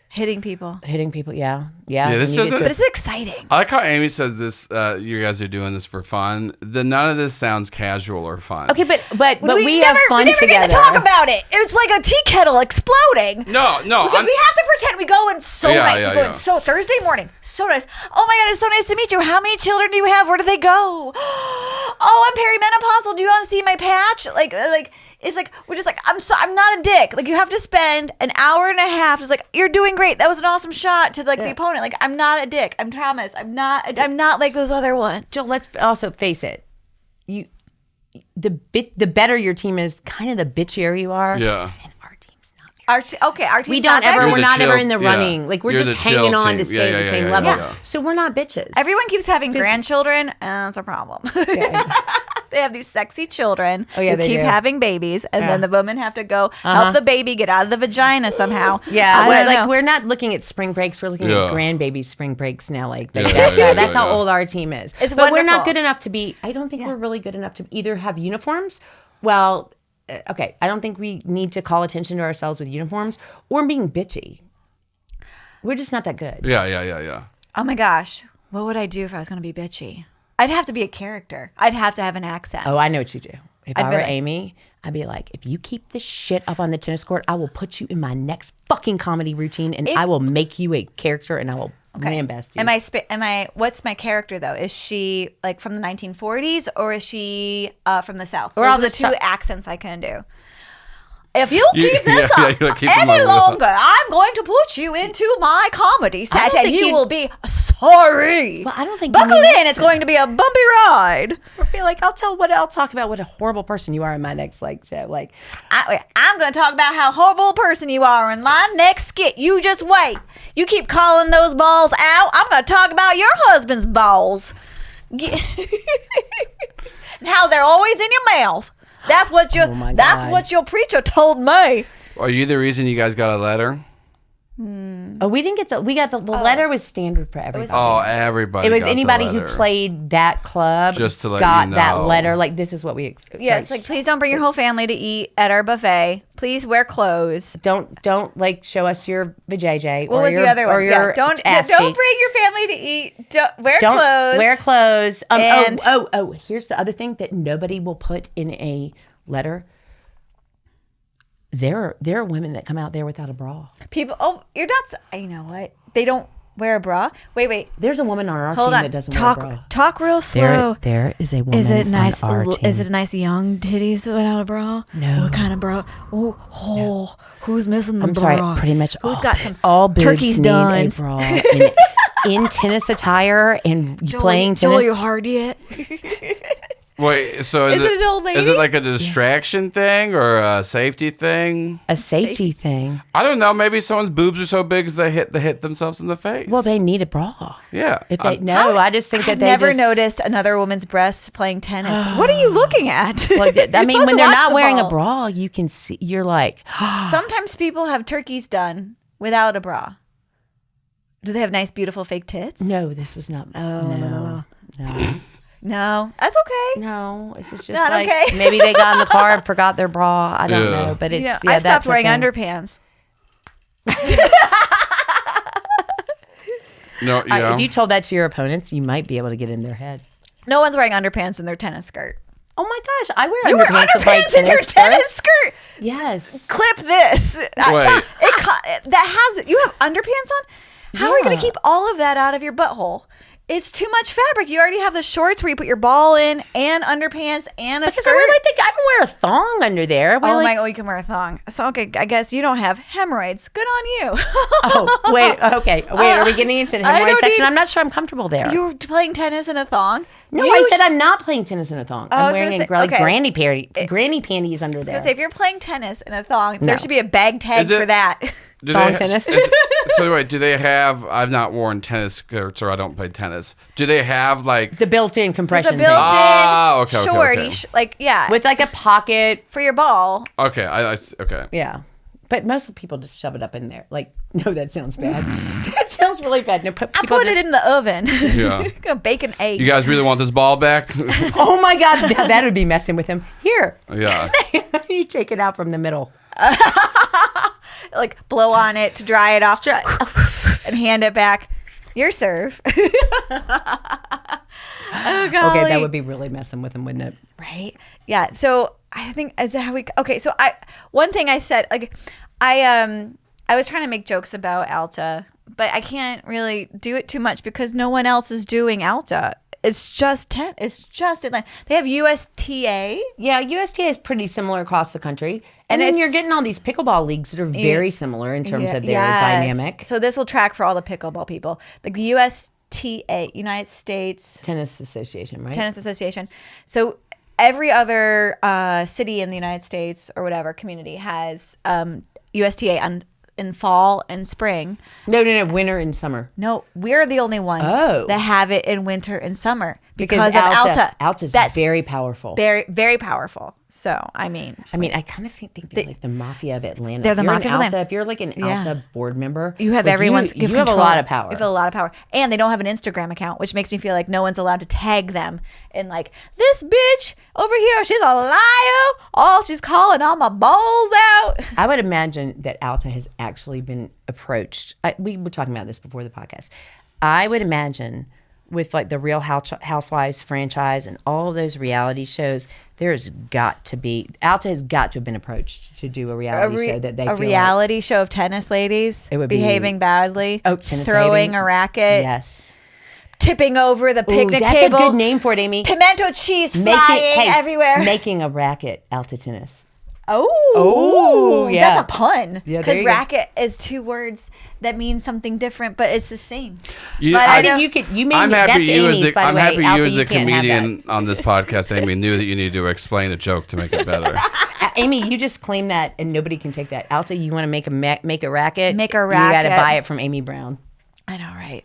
Hitting people. Yeah. This But it's exciting. I like how Amy says this. You guys are doing this for fun. None of this sounds casual or fun. Okay, but we have fun we never together. get to talk about it. It's like a tea kettle exploding. No. Because we have to pretend we go in so nice. We go in so Thursday morning. So nice. Oh my God, it's so nice to meet you. How many children do you have? Where do they go? Oh, I'm perimenopausal. Do you want to see my patch? Like it's like we're just like I'm not a dick. Like you have to spend an hour and a half. It's like you're doing great. That was an awesome shot to like the opponent. Like I'm not a dick. I promise. I'm not like those other ones. Joe, let's also face it. The better your team is, kind of the bitchier you are. Yeah. And our team's not. Our team's We're not not chill- ever in the yeah. running. Like we're You're just the chill hanging on team. to stay at the same level. Yeah. So we're not bitches. Everyone keeps having grandchildren, and that's a problem. They have these sexy children who they keep do. having babies, and then the women have to go help the baby get out of the vagina somehow. We're not looking at spring breaks. We're looking at grandbaby spring breaks now. That's how old our team is. But we're not good enough to be. I don't think we're really good enough to either have uniforms. Well, okay. I don't think we need to call attention to ourselves with uniforms or being bitchy. We're just not that good. Yeah. Oh my gosh, what would I do if I was going to be bitchy? I'd have to be a character. I'd have to have an accent. Oh, I know what you do. If I were like, Amy, I'd be like, if you keep this shit up on the tennis court, I will put you in my next fucking comedy routine and I will make you a character and I will lambast you. What's my character though? Is she like from the 1940s or is she from the South? Or all the the two accents I can do. If you keep this up keep any longer, I'm going to put you into my comedy set and you will be sorry. Well, I don't think buckle in. It's going to be a bumpy ride. Or be like, I'll talk about what a horrible person you are in my next show. Like, I'm going to talk about how horrible a person you are in my next skit. You just wait. You keep calling those balls out. I'm going to talk about your husband's balls. And how they're always in your mouth. That's what your preacher told me. Are you the reason you guys got a letter? Oh, we didn't get the letter was standard for everybody. Oh, everybody. It was got anybody the who letter. played that club Just to let got you know. that letter. Like, this is what we Yeah, it's like, please don't bring your whole family to eat at our buffet. Please wear clothes. Don't like show us your vajayjay. What was the other one? Yeah, don't bring your family to eat. Wear clothes. Wear clothes. And here's the other thing that nobody will put in a letter. There are women that come out there without a bra. You're nuts. You know what? They don't wear a bra. Wait. There's a woman on our team that doesn't wear a bra. Talk real slow. There is a woman Is it nice? on our team. Is it nice young titties without a bra? No. What kind of bra? No. Who's missing the I'm bra? sorry. Pretty much Who's got some all boobs turkey's need done? a bra in tennis attire and playing tennis. Joel, you hard yet? Wait, so is it an old lady? Is it like a distraction thing or a safety thing? A safety thing. I don't know. Maybe someone's boobs are so big they hit themselves in the face. Well, they need a bra. Yeah. If they I just think that I've they never just noticed another woman's breasts playing tennis. What are you looking at? Well, I mean, when they're not wearing a a bra, you can see. You're like, Sometimes people have turkeys done without a bra. Do they have nice, beautiful fake tits? no, this was not. No. No, that's okay. No, it's just Not like okay. maybe they got in the car and forgot their bra. I don't know, but it's I stopped that's the wearing thing. underpants. No, yeah. If you told that to your opponents, you might be able to get in their head. No one's wearing underpants in their tennis skirt. Oh my gosh, I wear You wear underpants with my underpants in your tennis skirt. Yes. Clip this. Wait. That has you have underpants on. How are you going to Yeah. keep all of that out of your butthole? It's too much fabric. You already have the shorts where you put your ball in, and underpants, and a Because skirt. I wear I don't wear a thong under there. I wear Oh like, my! Oh, you can wear a thong. So okay, I guess you don't have hemorrhoids. Good on you. Oh, wait. Okay. Wait, are we getting into the I hemorrhoid don't section? need- I'm not sure I'm comfortable there. You're playing tennis in a thong. No, You I said I'm not playing tennis in a thong. I I'm was gonna wearing say- like okay. granny panties under there. Say if you're playing tennis in a thong, No. there should be a bag tag Is it- for that. Do Thong they, tennis. So wait, do they have? I've not worn tennis skirts, or I don't play tennis. Do they have like? The built-in There's compression a built-in pants. okay, shorty, okay. like yeah, With like a pocket. for your ball. Okay, okay. Yeah. But most people just shove it up in there. Like, no, that sounds bad. That sounds really bad. No, I put it in the oven. Yeah. Gonna bake an egg. You guys really want this ball back? Oh my God, that would be messing with him. Here, Yeah. you take it out from the middle. Like blow on it to dry it off, and hand it back. Your serve. Oh god. Okay, that would be really messing with him, wouldn't it? Right. Yeah. So I think as how we okay. So one thing I said I was trying to make jokes about ALTA, but I can't really do it too much because no one else is doing ALTA. It's just Atlanta. They have USTA. Yeah, USTA is pretty similar across the country. And And then it's- you're getting all these pickleball leagues that are very similar in terms of their Yes. dynamic. So this will track for all the pickleball people. Like the USTA, United States Tennis Association, right? Tennis Association. So every other city in the United States or whatever community has USTA in fall and spring. No, winter and summer. No, we're the only ones Oh. that have it in winter and summer because of ALTA. ALTA's That's very powerful. very, very powerful. So, I mean, I kind of think they're like the mafia of Atlanta. They're the If you're mafia an of Atlanta. If you're like an Yeah. ALTA board member, you have like, everyone's. You have a lot of power. You have a lot of power, and they don't have an Instagram account, which makes me feel like no one's allowed to tag them in like this bitch over here. She's a liar. Oh, she's calling all my balls out. I would imagine that ALTA has actually been approached. We were talking about this before the podcast. I would imagine with like the Real Housewives franchise and all those reality shows, there's got to be ALTA has got to have been approached to do a reality show that they feel reality show of tennis ladies It would be- behaving badly, tennis throwing lady. a racket, Yes. tipping over the Ooh, picnic that's table. a good name for it, Amy. Pimento cheese flying everywhere. Making a racket, ALTA tennis. Oh, yeah. That's a pun. Yeah, there Because you go. racket is two words that mean something different, but it's the same. But I I- think you could. You made I'm happy that's you as Amy's, the by the I'm way. happy ALTA, you as the can't have that. comedian on this podcast, Amy, knew that you needed to explain a joke to make it better. Amy, you just claim that, and nobody can take that. ALTA, you want to make a racket? Make a You got to racket. buy it from Amy Brown. I know, right?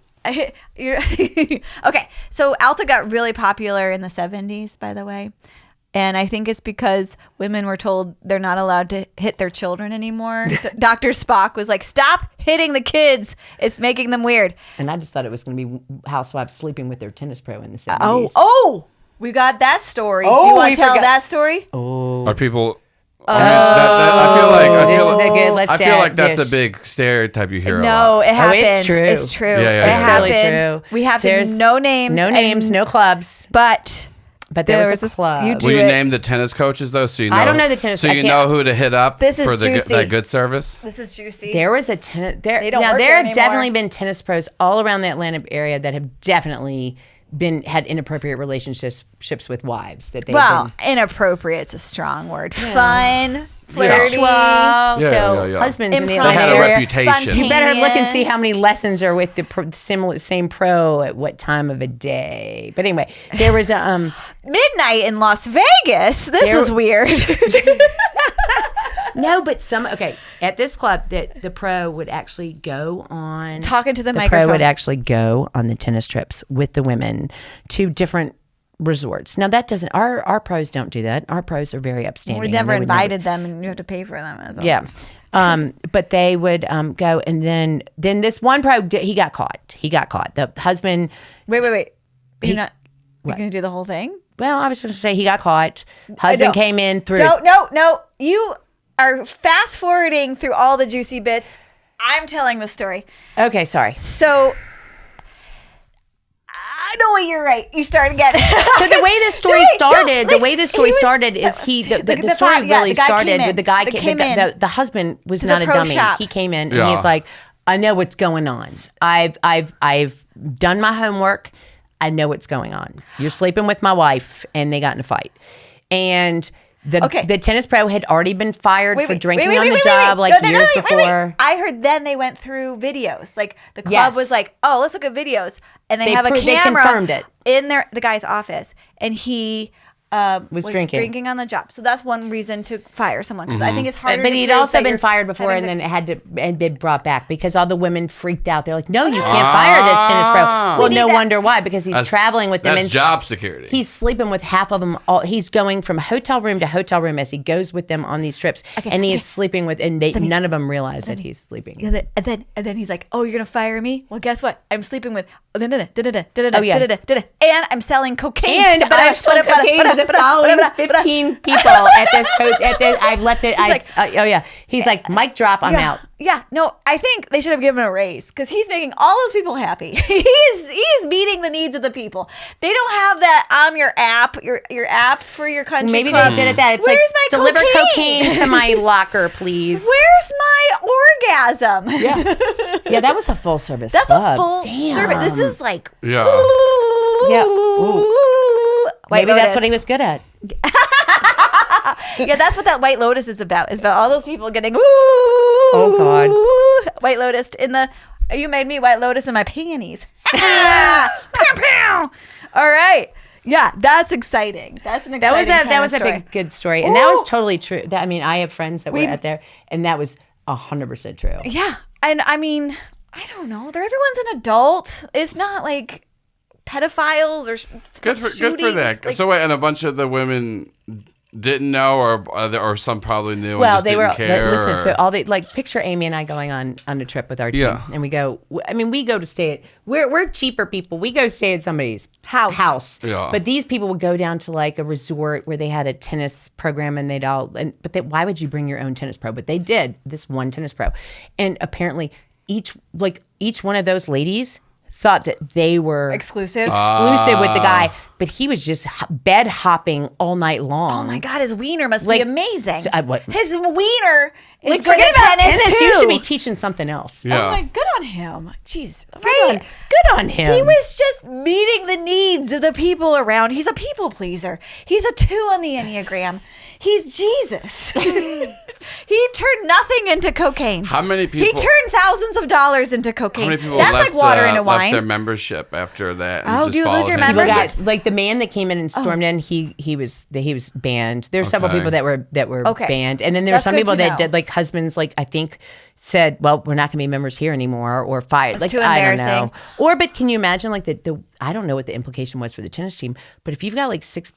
Okay, so ALTA got really popular in the 70s, by the way. And I think it's because women were told they're not allowed to hit their children anymore. Dr. Spock was like, stop hitting the kids. It's making them weird. And I just thought it was going to be housewives sleeping with their tennis pro in the 70s. We got that story. Oh, Do you want we to tell forgot- that story? Are people? I mean, I feel like This is a good let's I feel like dish. that's a big stereotype you hear a No, lot. it happened. it's true. It's true. Yeah, it it's totally happened. true. We have There's no names. No names, no clubs. But But there was a this- club. you do Will you it. name the tennis coaches though? So you know. I don't know the tennis- So I you can't- know who to hit up This is for juicy. that good service. This is juicy. There was a tennis. There don't work there there have anymore. definitely been tennis pros all around the Atlanta area that have definitely had inappropriate relationships with wives that they've Well, been inappropriate's a strong word. Fun, flirty. sexual. Yeah, so yeah. husbands in the Impromptu. Atlanta They had a area. reputation. You better look and see Spontaneous. how many lessons are with the same pro at what time of a day. But anyway, there was a Midnight in Las Vegas. This There- is weird. no, but at this club that the pro would actually go on Talking to the pro microphone. would actually go on the tennis trips with the women to different resorts. Now that doesn't our pros don't do that. Our pros are very upstanding. We and never they would invited them, and you have to pay for them. That's all. Yeah. But they would go, and then this one pro he got caught. The husband. Wait. You're not. You're what? gonna do the whole thing? Well, I was going to say he got caught. Husband No. came in through. No. You are fast forwarding through all the juicy bits. I'm telling the story. Okay, sorry. So I know what you're right. You start again. So the way this story started, is the story really started with the guy came in. The husband was not a dummy. shop. He came in and he's like, I know what's going on. I've done my homework. I know what's going on. You're sleeping with my wife, and they got in a fight. And the tennis pro had already been fired for drinking on the job years before. I heard then they went through videos. Like the club was like, oh, let's look at videos. And they have a camera they confirmed it. in the guy's office. And he was drinking on the job. So that's one reason to fire someone. Because I think it's harder But he'd also been fired before and then it had been brought back because all the women freaked out. They're like, no, you can't fire this tennis pro. Well, no wonder why. Because he's traveling with them. That's job security. He's sleeping with half of them. He's going from hotel room to hotel room as he goes with them on these trips. And he is sleeping with, and none of them realize that he's sleeping. And then he's like, oh, you're going to fire me? Well, guess what? I'm sleeping with, and I'm selling cocaine. And I've sold cocaine to the following 15 people at this. I've left it. He's like, mic drop. I'm out. Yeah, no, I think they should have given him a raise because he's making all those people happy. He's meeting the needs of the people. They don't have that on your app, your app for your country Maybe club. they did it that. It's Where's like, my deliver cocaine to my locker, please. Where's my orgasm? Yeah, that was a full service That's club. a full service. This is like... Yeah. Maybe that's what he was good at. Yeah, that's what that White Lotus is about. It's about all those people getting oh God, White Lotus in the. You made me White Lotus in my panties. Pow, pow. All right. Yeah, that's exciting. That's an exciting that was story. a big good story, and that was totally true. I mean, I have friends that were out there, and that was 100% true. Yeah, and I mean, I don't know. Everyone's an adult. It's not like pedophiles or good for that. Like, so wait, and a bunch of the women didn't know, or some probably knew. Well, and just they didn't were. care, Listen, so all they picture Amy and I going on a trip with our team, and we go. I mean, we go to stay at. We're cheaper people. We go stay at somebody's house. Yeah. But these people would go down to like a resort where they had a tennis program, and they'd all. Why would you bring your own tennis pro? But they did. This one tennis pro, and apparently each one of those ladies thought that they were exclusive with the guy, but he was just bed hopping all night long. Oh my God, his wiener must be amazing. His wiener is forget about tennis too. You should be teaching something else. Yeah. Oh my, good on him. Jeez, Good on him. He was just meeting the needs of the people around. He's a people pleaser. He's a 2 on the Enneagram. He's Jesus. He turned nothing into cocaine. How many people? He turned thousands of dollars into cocaine. How many people That's left, like water in a wine. left their membership after that? Oh, just do you lose your followed him? membership? Like the man that came in and stormed in, he was banned. There's several people that were banned, and then there were some people that did, like husbands, like I think said, well, we're not going to be members here anymore, or fired. That's like too I don't know. embarrassing. But can you imagine like the I don't know what the implication was for the tennis team, but if you've got like 6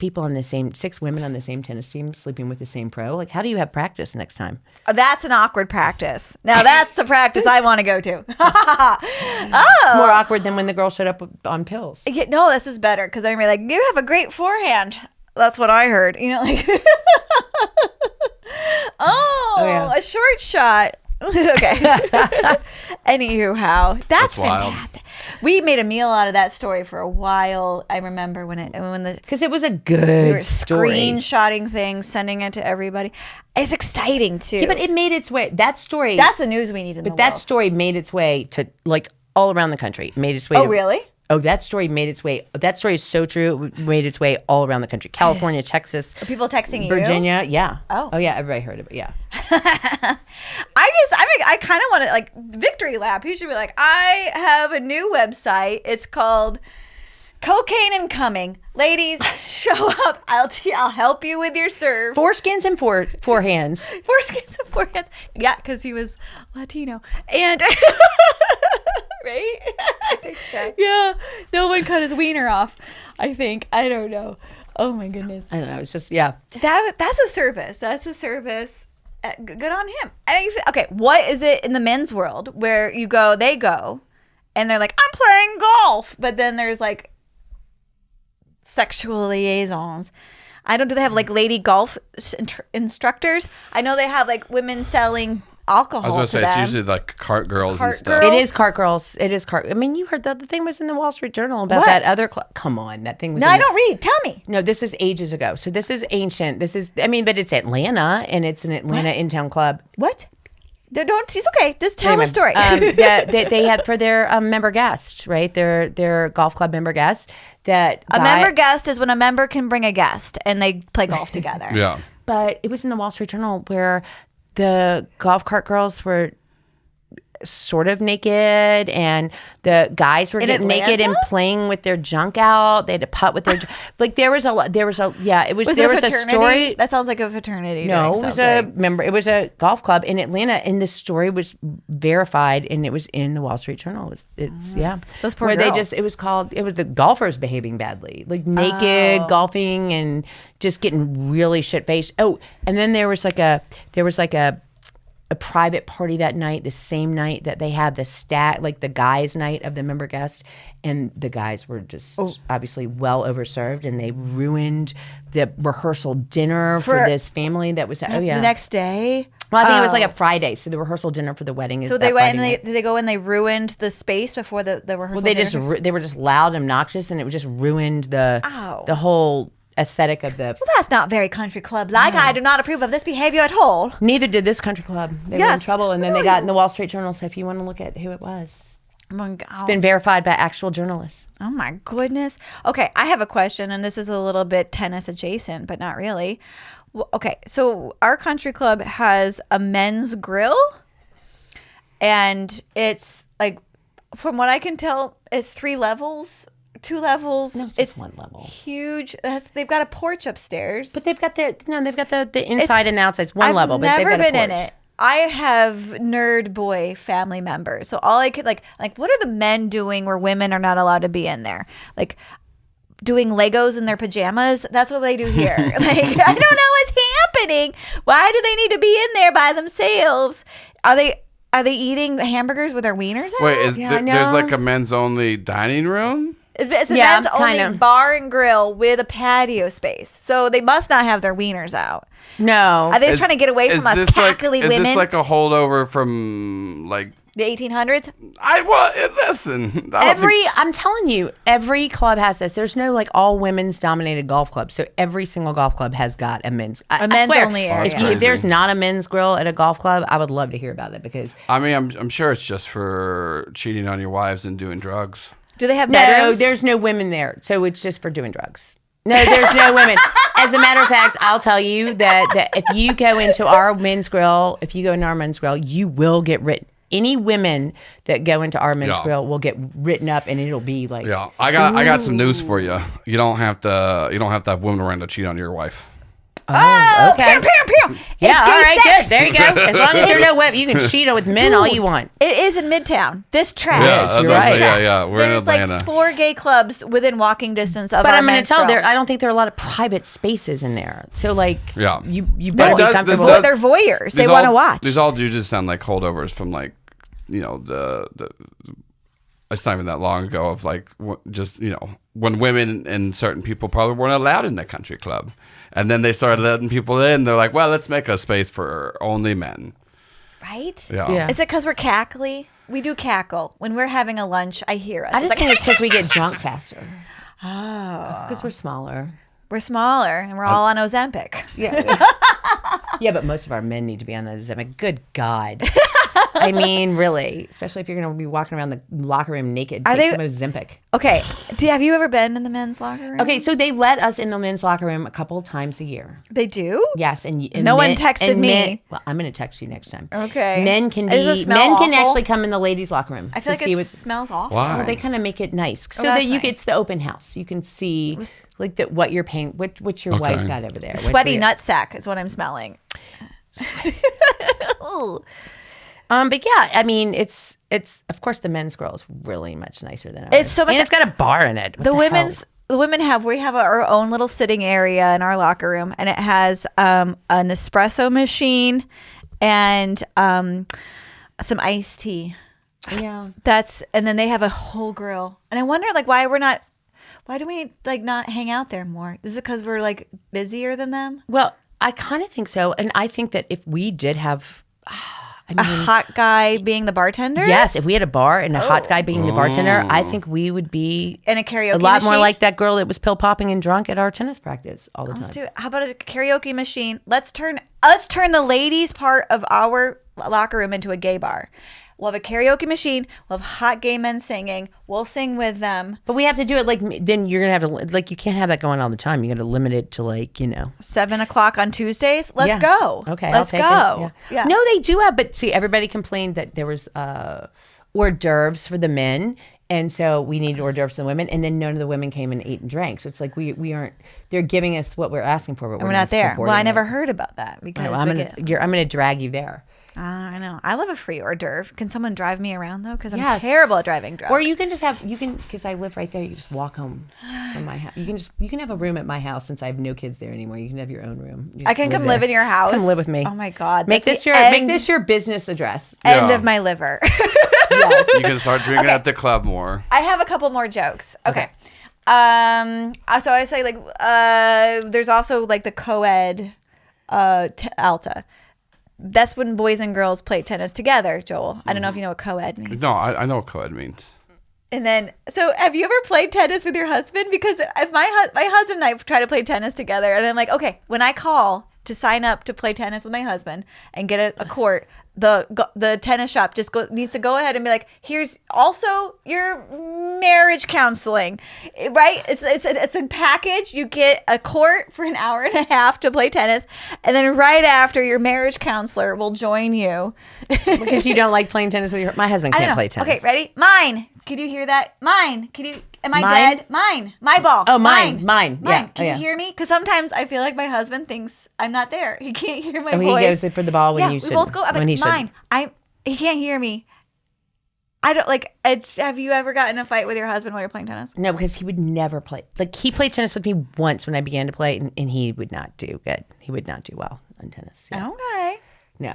women on the same tennis team sleeping with the same pro, like how do you have practice next time? That's an awkward practice. Now that's the practice I want to go to. It's more awkward than when the girl showed up on pills. Yeah, no, this is better because I'm like, you have a great forehand. That's what I heard. You know, like, a short shot. Okay. Anywho, that's fantastic. We made a meal out of that story for a while. I remember because it was a good story. Screenshotting things, sending it to everybody. It's exciting too. Yeah, but it made its way. That story. That's the news we need in the world. But that story made its way to like all around the country. Made its way. Oh, really? Oh, that story made its way. That story is so true. It made its way all around the country. California, Texas. Are people texting you? Virginia, yeah. Oh, yeah. Everybody heard of it. Yeah. I kind of want to like victory lap. You should be like, I have a new website. It's called Cocaine and Coming. Ladies, show up. I'll help you with your serve. Foreskins and forehands. Foreskins and forehands. Yeah, because he was Latino. And right? I think so. Yeah. No one cut his wiener off, I think. I don't know. Oh my goodness. I don't know. It's just, yeah. That's a service. That's a service. Good on him. Okay, what is it in the men's world where they go, and they're like, I'm playing golf, but then there's like sexual liaisons. Do they have like lady golf instructors? I know they have like women selling alcohol. I was going to to say, them. it's usually like cart girls Cart and stuff. girls? It is cart girls. It is cart. I mean, you heard the thing was in the Wall Street Journal about What? that other club. Come on, that thing was. No, I don't read. Tell me. No, this is ages ago. So this is ancient. This is. I mean, but it's Atlanta, and it's an Atlanta in-town club. What? It's okay. Just tell the story. That they had for their member guest, right? Their golf club member guest. That A member guest is when a member can bring a guest and they play golf together. Yeah. But it was in the Wall Street Journal where the golf cart girls were sort of naked, and the guys were In getting naked and Atlanta? playing with their junk out. They had to putt with their like there was a yeah, it was Was there it was a fraternity? story. That sounds like a fraternity. No, doing it was something. it was a golf club in Atlanta, and the story was verified, and it was in the Wall Street Journal. It's Those poor where girls. it was the golfers behaving badly, like naked golfing and just getting really shit faced. Oh, and then there was like a private party that night, the same night that they had the guys' night of the member guest, and the guys were just obviously well overserved, and they ruined the rehearsal dinner for this family that was The next day. Well, I think it was like a Friday, so the rehearsal dinner for the wedding is So that they went Friday and night. did they go and they ruined the space before the rehearsal? Well, they were just loud and obnoxious, and it just ruined the whole aesthetic of the. Well, that's not very country club like. I do not approve of this behavior at all. Neither did this country club. They were in Yes. trouble, and then they got in the Wall Street Journal. So if you want to look at who it was, Oh my God. it's been verified by actual journalists. Oh my goodness. Okay, I have a question, and this is a little bit tennis adjacent, but not really. Well, okay, so our country club has a men's grill, and it's like, from what I can tell, it's 3 levels, 2 levels. No, it's just one level. Huge. They've got a porch upstairs. But they've got the inside and the outside. It's one level, but I've they've never got a been in porch. it. I have nerd boy family members, so all I could like what are the men doing where women are not allowed to be in there? Like doing Legos in their pajamas. That's what they do here. Like I don't know what's happening. Why do they need to be in there by themselves? Are they eating hamburgers with their wieners out? Wait, Yeah, there's no. like a men's only dining room? It's a Yeah, men's only kind of. bar and grill with a patio space, so they must not have their wieners out. No, Are they just trying to get away from us cackly Is women? this like a holdover from like The 1800s? listen. I'm telling you, every club has this. There's no like all women's dominated golf club. So every single golf club has got a men's. I men's swear, only area. If there's not a men's grill at a golf club, I would love to hear about it because I mean, I'm sure it's just for cheating on your wives and doing drugs. Do they have no, bedrooms? there's no women there. So it's just for doing drugs. No, there's no women. As a matter of fact, I'll tell you that if you go into our men's grill, you will get written. Any women that go into our men's grill will get written up, and it'll be like, Yeah, I got some news for you. You don't have to have women around to cheat on your wife. Oh, okay. pew, pew, pew. Yeah, It's all gay right, sex. good. There you go. As long as there's no women, you can cheat with men all you want. It is in Midtown. This trash. Yeah, Yes, that's you're also- right. yeah. We're There's in Atlanta. like 4 gay clubs within walking distance of But our I'm going men's to tell grill. I don't think there are a lot of private spaces in there. So like, Yeah. you But better it be does- comfortable. this does- They're voyeurs. They These want to all- watch. These all do just sound like holdovers from like, the it's not even that long ago of like just when women and certain people probably weren't allowed in the country club, and then they started letting people in. They're like, well, let's make a space for only men. Right? Yeah. Is it because we're cackly? We do cackle. When we're having a lunch, I hear us. I just It's think like, it's because we get drunk faster. Oh. Because we're smaller. we're smaller and we're all on Ozempic. Yeah, but most of our men need to be on the Ozempic. Good God. I mean, really. Especially if you're going to be walking around the locker room naked. Take some Ozempic. Okay. Have you ever been in the men's locker room? Okay, so they let us in the men's locker room a couple of times a year. They do? Yes, and No one texted me. Well, I'm going to text you next time. Okay. Men can Does it be. smell Men can awful? actually come in the ladies' locker room. I feel to like see it what. smells awful. Why? Well, they kind of make it nice so that's that you nice. get the open house. You can see like what you're paying, what your wife got over there. Sweaty nutsack is what I'm smelling. But yeah, I mean, it's of course the men's grill is really much nicer than ours. It's so much- and it's got a bar in it. What The hell? women have our own little sitting area in our locker room, and it has an espresso machine and some iced tea. Yeah. And then they have a whole grill. And I wonder like why do we like not hang out there more? Is it because we're like busier than them? Well, I kind of think so, and I think that if we did have, a hot guy being the bartender? Yes, if we had a bar and a hot guy being the bartender, I think we would be in a karaoke a lot more machine? like that girl that was pill popping and drunk at our tennis practice all the time. Let's do it. How about a karaoke machine? Let's turn the ladies' part of our locker room into a gay bar. We'll have a karaoke machine. We'll have hot gay men singing. We'll sing with them. But we have to do it then you're going to have to, you can't have that going all the time. You got to limit it to 7:00 on Tuesdays. Let's go. Okay. Let's go. Yeah. No, they do have, but see, everybody complained that there was hors d'oeuvres for the men. And so we needed hors d'oeuvres for the women. And then none of the women came and ate and drank. So it's like we aren't, they're giving us what we're asking for, but we're not there. Well, I never heard about that because I'm going to drag you there. I know. I love a free hors d'oeuvre. Can someone drive me around though? Because I'm terrible at driving drunk. Or you can because I live right there. You just walk home from my house. You can have a room at my house since I have no kids there anymore. You can have your own room. I can come live in your house. Come live with me. Oh my God. Make this your business address. End of my liver. Yes. You can start drinking at the club more. I have a couple more jokes. Okay. So I say there's also the co-ed ALTA. That's when boys and girls play tennis together, Joel. I don't know if you know what co-ed means. No, I know what co-ed means. And then, so have you ever played tennis with your husband? Because if my husband and I try to play tennis together, and I'm like, okay, when I call to sign up to play tennis with my husband and get a court, the tennis shop just needs to go ahead and be like, here's also your marriage counseling, right? It's a package. You get a court for an hour and a half to play tennis, and then right after, your marriage counselor will join you because you don't like playing tennis with my husband can't play tennis. Okay, ready? Mine. Can you hear that? Mine. Am I dead? Mine. My ball. Oh, mine. Yeah. Can you hear me? Because sometimes I feel like my husband thinks I'm not there. He can't hear my voice. He goes for the ball when you should. We both go. When he mine. He can't hear me. I don't have you ever gotten in a fight with your husband while you're playing tennis? No, because he would never play. He played tennis with me once when I began to play, and he would not do good. He would not do well on tennis. Yeah. Okay. No.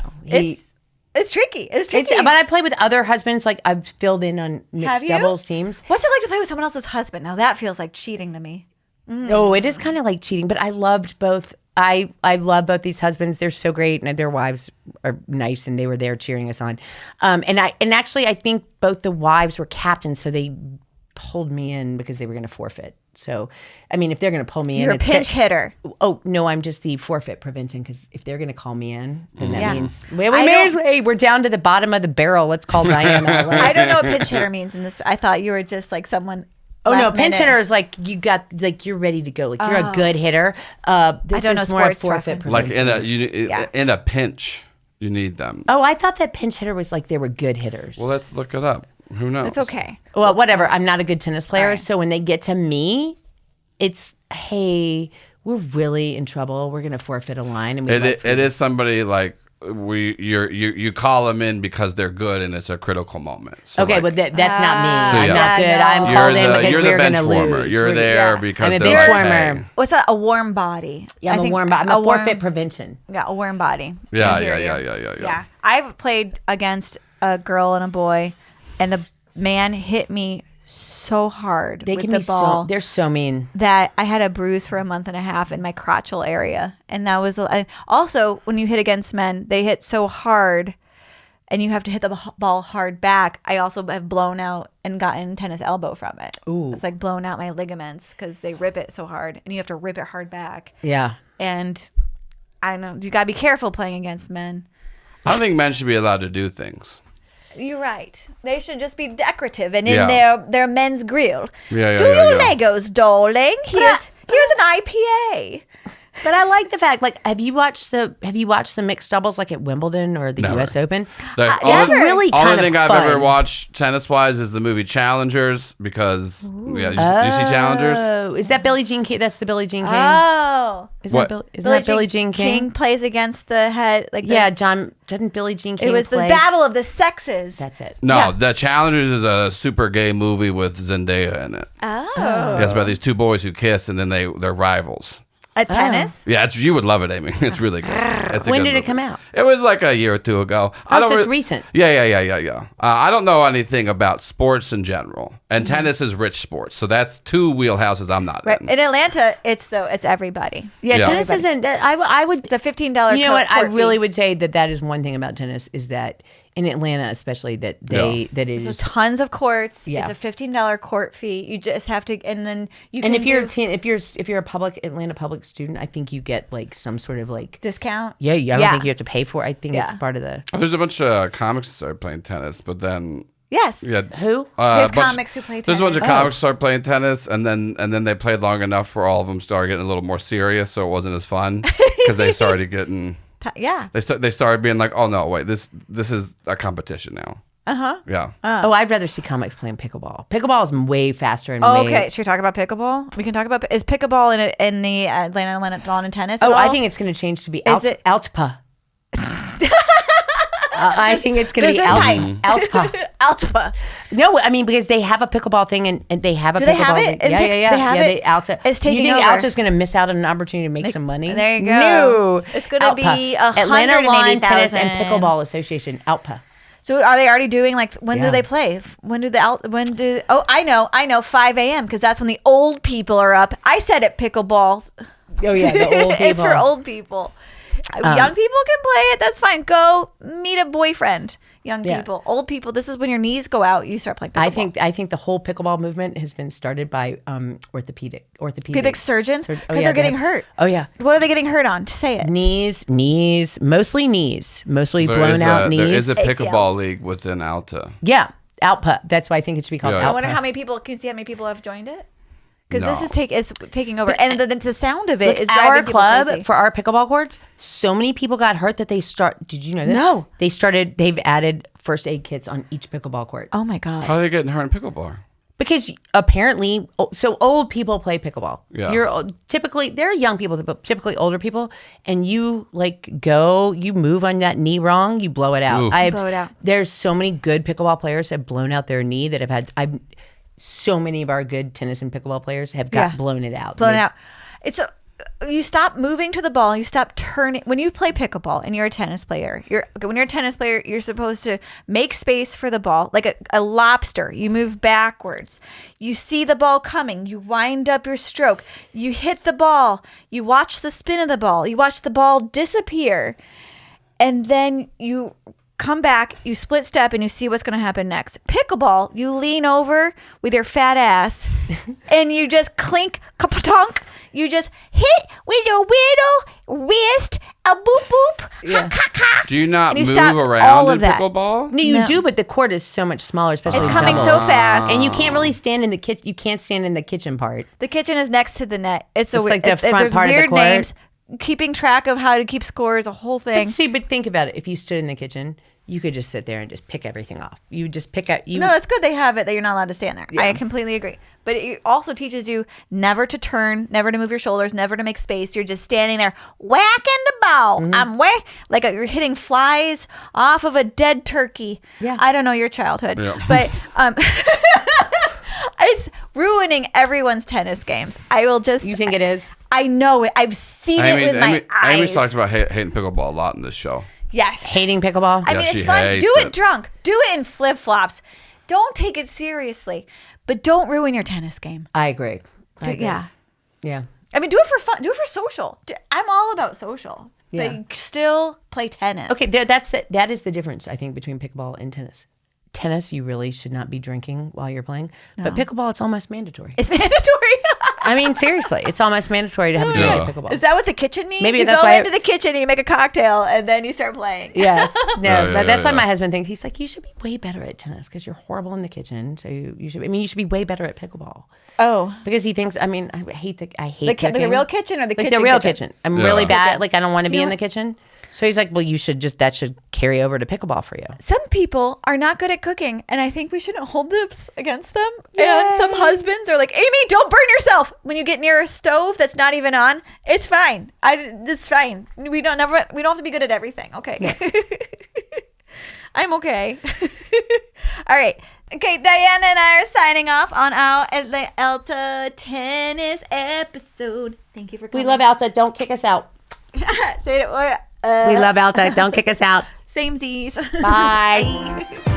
It's tricky. But I play with other husbands. I've filled in on mixed doubles teams. What's it like to play with someone else's husband? Now that feels like cheating to me. Oh, it is kind of like cheating. But I loved both. I love both these husbands. They're so great, and their wives are nice, and they were there cheering us on. And actually, I think both the wives were captains, so they pulled me in because they were going to forfeit. So, I mean, if they're going to pull me You're a pinch hitter. Oh, no, I'm just the forfeit prevention because if they're going to call me in, then that means, we're down to the bottom of the barrel. Let's call Diana. I don't know what pinch hitter means in this. I thought you were just someone. Oh, no, pinch hitter is you're ready to go. You're a good hitter. This I don't is know more sports forfeit references. In a pinch, you need them. Oh, I thought that pinch hitter was they were good hitters. Well, let's look it up. Who knows? It's okay. Well, whatever. I'm not a good tennis player, so when they get to me, it's, hey, we're really in trouble. We're gonna forfeit a line, and it is somebody you call them in because they're good, and it's a critical moment. So okay, but that's not me. So I'm not good. No. I'm called in because we're gonna lose. You're there because I'm a bench warmer. Hey. What's that? A warm body. Yeah, I'm a warm body. I'm a forfeit prevention. Yeah, a warm body. Yeah. I've played against a girl and a boy, and the man hit me so hard with the ball. They're so mean that I had a bruise for a month and a half in my crotchal area, and that was also when you hit against men, they hit so hard, and you have to hit the ball hard back. I also have blown out and gotten tennis elbow from it. Ooh. It's blown out my ligaments because they rip it so hard, and you have to rip it hard back. Yeah, and I know you gotta be careful playing against men. I don't think men should be allowed to do things. You're right. They should just be decorative and in their men's grill. Do your Legos, darling. Here's an IPA. But I like the fact, have you watched the mixed doubles at Wimbledon or the U.S. Open? That's really kind of only thing fun. I've ever watched tennis-wise is the movie Challengers because you see Challengers? Oh, is that Billie Jean King? That's the Billie Jean King. Oh, is that Billie Jean King? King plays against the head. Didn't Billie Jean King? It was the battle of the sexes. That's it. No, the Challengers is a super gay movie with Zendaya in it. Oh, yeah, it's about these two boys who kiss and then they're rivals. At tennis? Yeah, you would love it, Amy. It's really good. It's a When good did it movie. come out? It was like a year or two ago. So it's recent. Yeah. I don't know anything about sports in general, and tennis is rich sports, so that's two wheelhouses I'm not Right. in. In Atlanta, it's everybody. Yeah, Yeah. tennis isn't. I would. It's a $15. You know what? I court really fee. would say that is one thing about tennis is that in Atlanta, especially that it There's is. tons of courts. Yeah. It's a $15 court fee. You just have to, and then you can And do if you're a Atlanta public student, I think you get like some sort of like. discount. Yeah, I don't think you have to pay for it. I think it's part of the. There's a bunch of comics that started playing tennis, but then Yes. yeah, Who? There's a bunch- comics who play There's a bunch of tennis. comics who started playing tennis, and then they played long enough where all of them started getting a little more serious, so it wasn't as fun because they started getting. Yeah. They started being like, oh no, wait, this is a competition now. Yeah. Oh, I'd rather see comics playing pickleball. Pickleball is way faster and Oh, way. okay. Should we talk about pickleball? We can talk about is pickleball in the Atlanta Lawn and Tennis. Oh, at I all? think it's going to change to be Is it- ALTA. I think it's going to be There's a ALTA. ALTA. No, I mean because they have a pickleball thing and they have a Do pickleball they have it? thing. In Yeah. They have it? ALTA. It's Do you taking think over. ALTA's going to miss out on an opportunity to make some money? There you go. No, It's gonna be Atlanta Lawn Tennis and 180,000. Pickleball Association (ALTA). So are they already doing like when Yeah. do they play? Oh, I know 5 a.m. because that's when the old people are up. I said it pickleball. Oh yeah, the old people. It's for old people. Young people can play it. That's fine. Go meet a boyfriend. Young Yeah. people, old people. This is when your knees go out. You start playing pickleball. I think the whole pickleball movement has been started by orthopedic surgeons because Oh, yeah, they're they getting have- hurt. Oh yeah. What are they getting hurt on? To say it. Mostly There blown is out a, knees. There is a ACL. pickleball league within Alta. Yeah, ALPA. That's why I think it should be called Yeah. ALPA. I wonder how many people can you see how many people have joined it. Because No. this is taking over, and the sound of it is driving our people club crazy. for our pickleball courts. So many people got hurt that they start. Did you know that? No. They've added first aid kits on each pickleball court Oh my god! How are they getting hurt in pickleball? because apparently, so old people play pickleball. Yeah. There are young people, but typically older people, and you you move on that knee wrong, you blow it out. Ooh. Blow it out. There's so many good pickleball players have blown out their knee that have had. So many of our good tennis and pickleball players have got blown it out. Blown out. You stop moving to the ball. You stop turning. When you play pickleball and you're a tennis player, you're supposed to make space for the ball like a lobster. You move backwards. You see the ball coming. You wind up your stroke. You hit the ball. You watch the spin of the ball. You watch the ball disappear, and then you come back, you split step, and you see what's going to happen next. Pickleball, you lean over with your fat ass, and you just clink, kapatonk. You just hit with your little wrist, a boop boop, ha ha ha. Do you not And you move stop all around of in that. pickleball? No, you No. do, but the court is so much smaller, especially It's coming double. so fast. and you can't really stand in the kitchen. You can't stand in the kitchen part. The kitchen is next to the net. It's like the front there's part of the weird court. names. Keeping track of how to keep scores, a whole thing. But think about it. If you stood in the kitchen, you could just sit there and just pick everything off. You just pick out. No, that's good. They have it that you're not allowed to stand there. I completely agree. But it also teaches you never to turn, never to move your shoulders, never to make space. You're just standing there whacking the ball. Mm-hmm. I'm like you're hitting flies off of a dead turkey. Yeah. I don't know your childhood, Yeah. but it's ruining everyone's tennis games. I will just. You think it is? I know it. I've seen it with my eyes. Amy's talked about hating pickleball a lot in this show. Yes. Hating pickleball? I Yeah, mean, it's she fun. hates Do it it. drunk. Do it in flip flops. Don't take it seriously, but don't ruin your tennis game. I agree. Yeah. Yeah. I mean, do it for fun. Do it for social. I'm all about social, Yeah. but still play tennis. Okay, that is the difference, I think, between pickleball and tennis. Tennis, you really should not be drinking while you're playing. But pickleball, it's almost mandatory. It's mandatory. I mean, seriously, it's almost mandatory to have a drink Yeah. at pickleball. Is that what the kitchen means? Maybe you that's go why into the kitchen and you make a cocktail and then you start playing. Yes. No, Yeah, that's why yeah. my husband thinks, he's like, you should be way better at tennis because you're horrible in the kitchen. So you should be way better at pickleball. Oh. Because he thinks, I mean, I hate Like cooking. the real kitchen or the Like kitchen? the real kitchen. I'm really Yeah. bad. Like I don't want to be You in know the kitchen. So he's like, well, that should carry over to pickleball for you. Some people are not good at cooking, and I think we shouldn't hold this against them. And some husbands are like, Amy, don't burn yourself when you get near a stove that's not even on. It's fine. It's fine. We don't have to be good at everything. Okay. I'm okay. All right. Okay, Diana and I are signing off on our ALTA tennis episode. Thank you for coming. We love ALTA. Don't kick us out. Say it. We love ALTA. Don't kick us out. Samesies. Bye.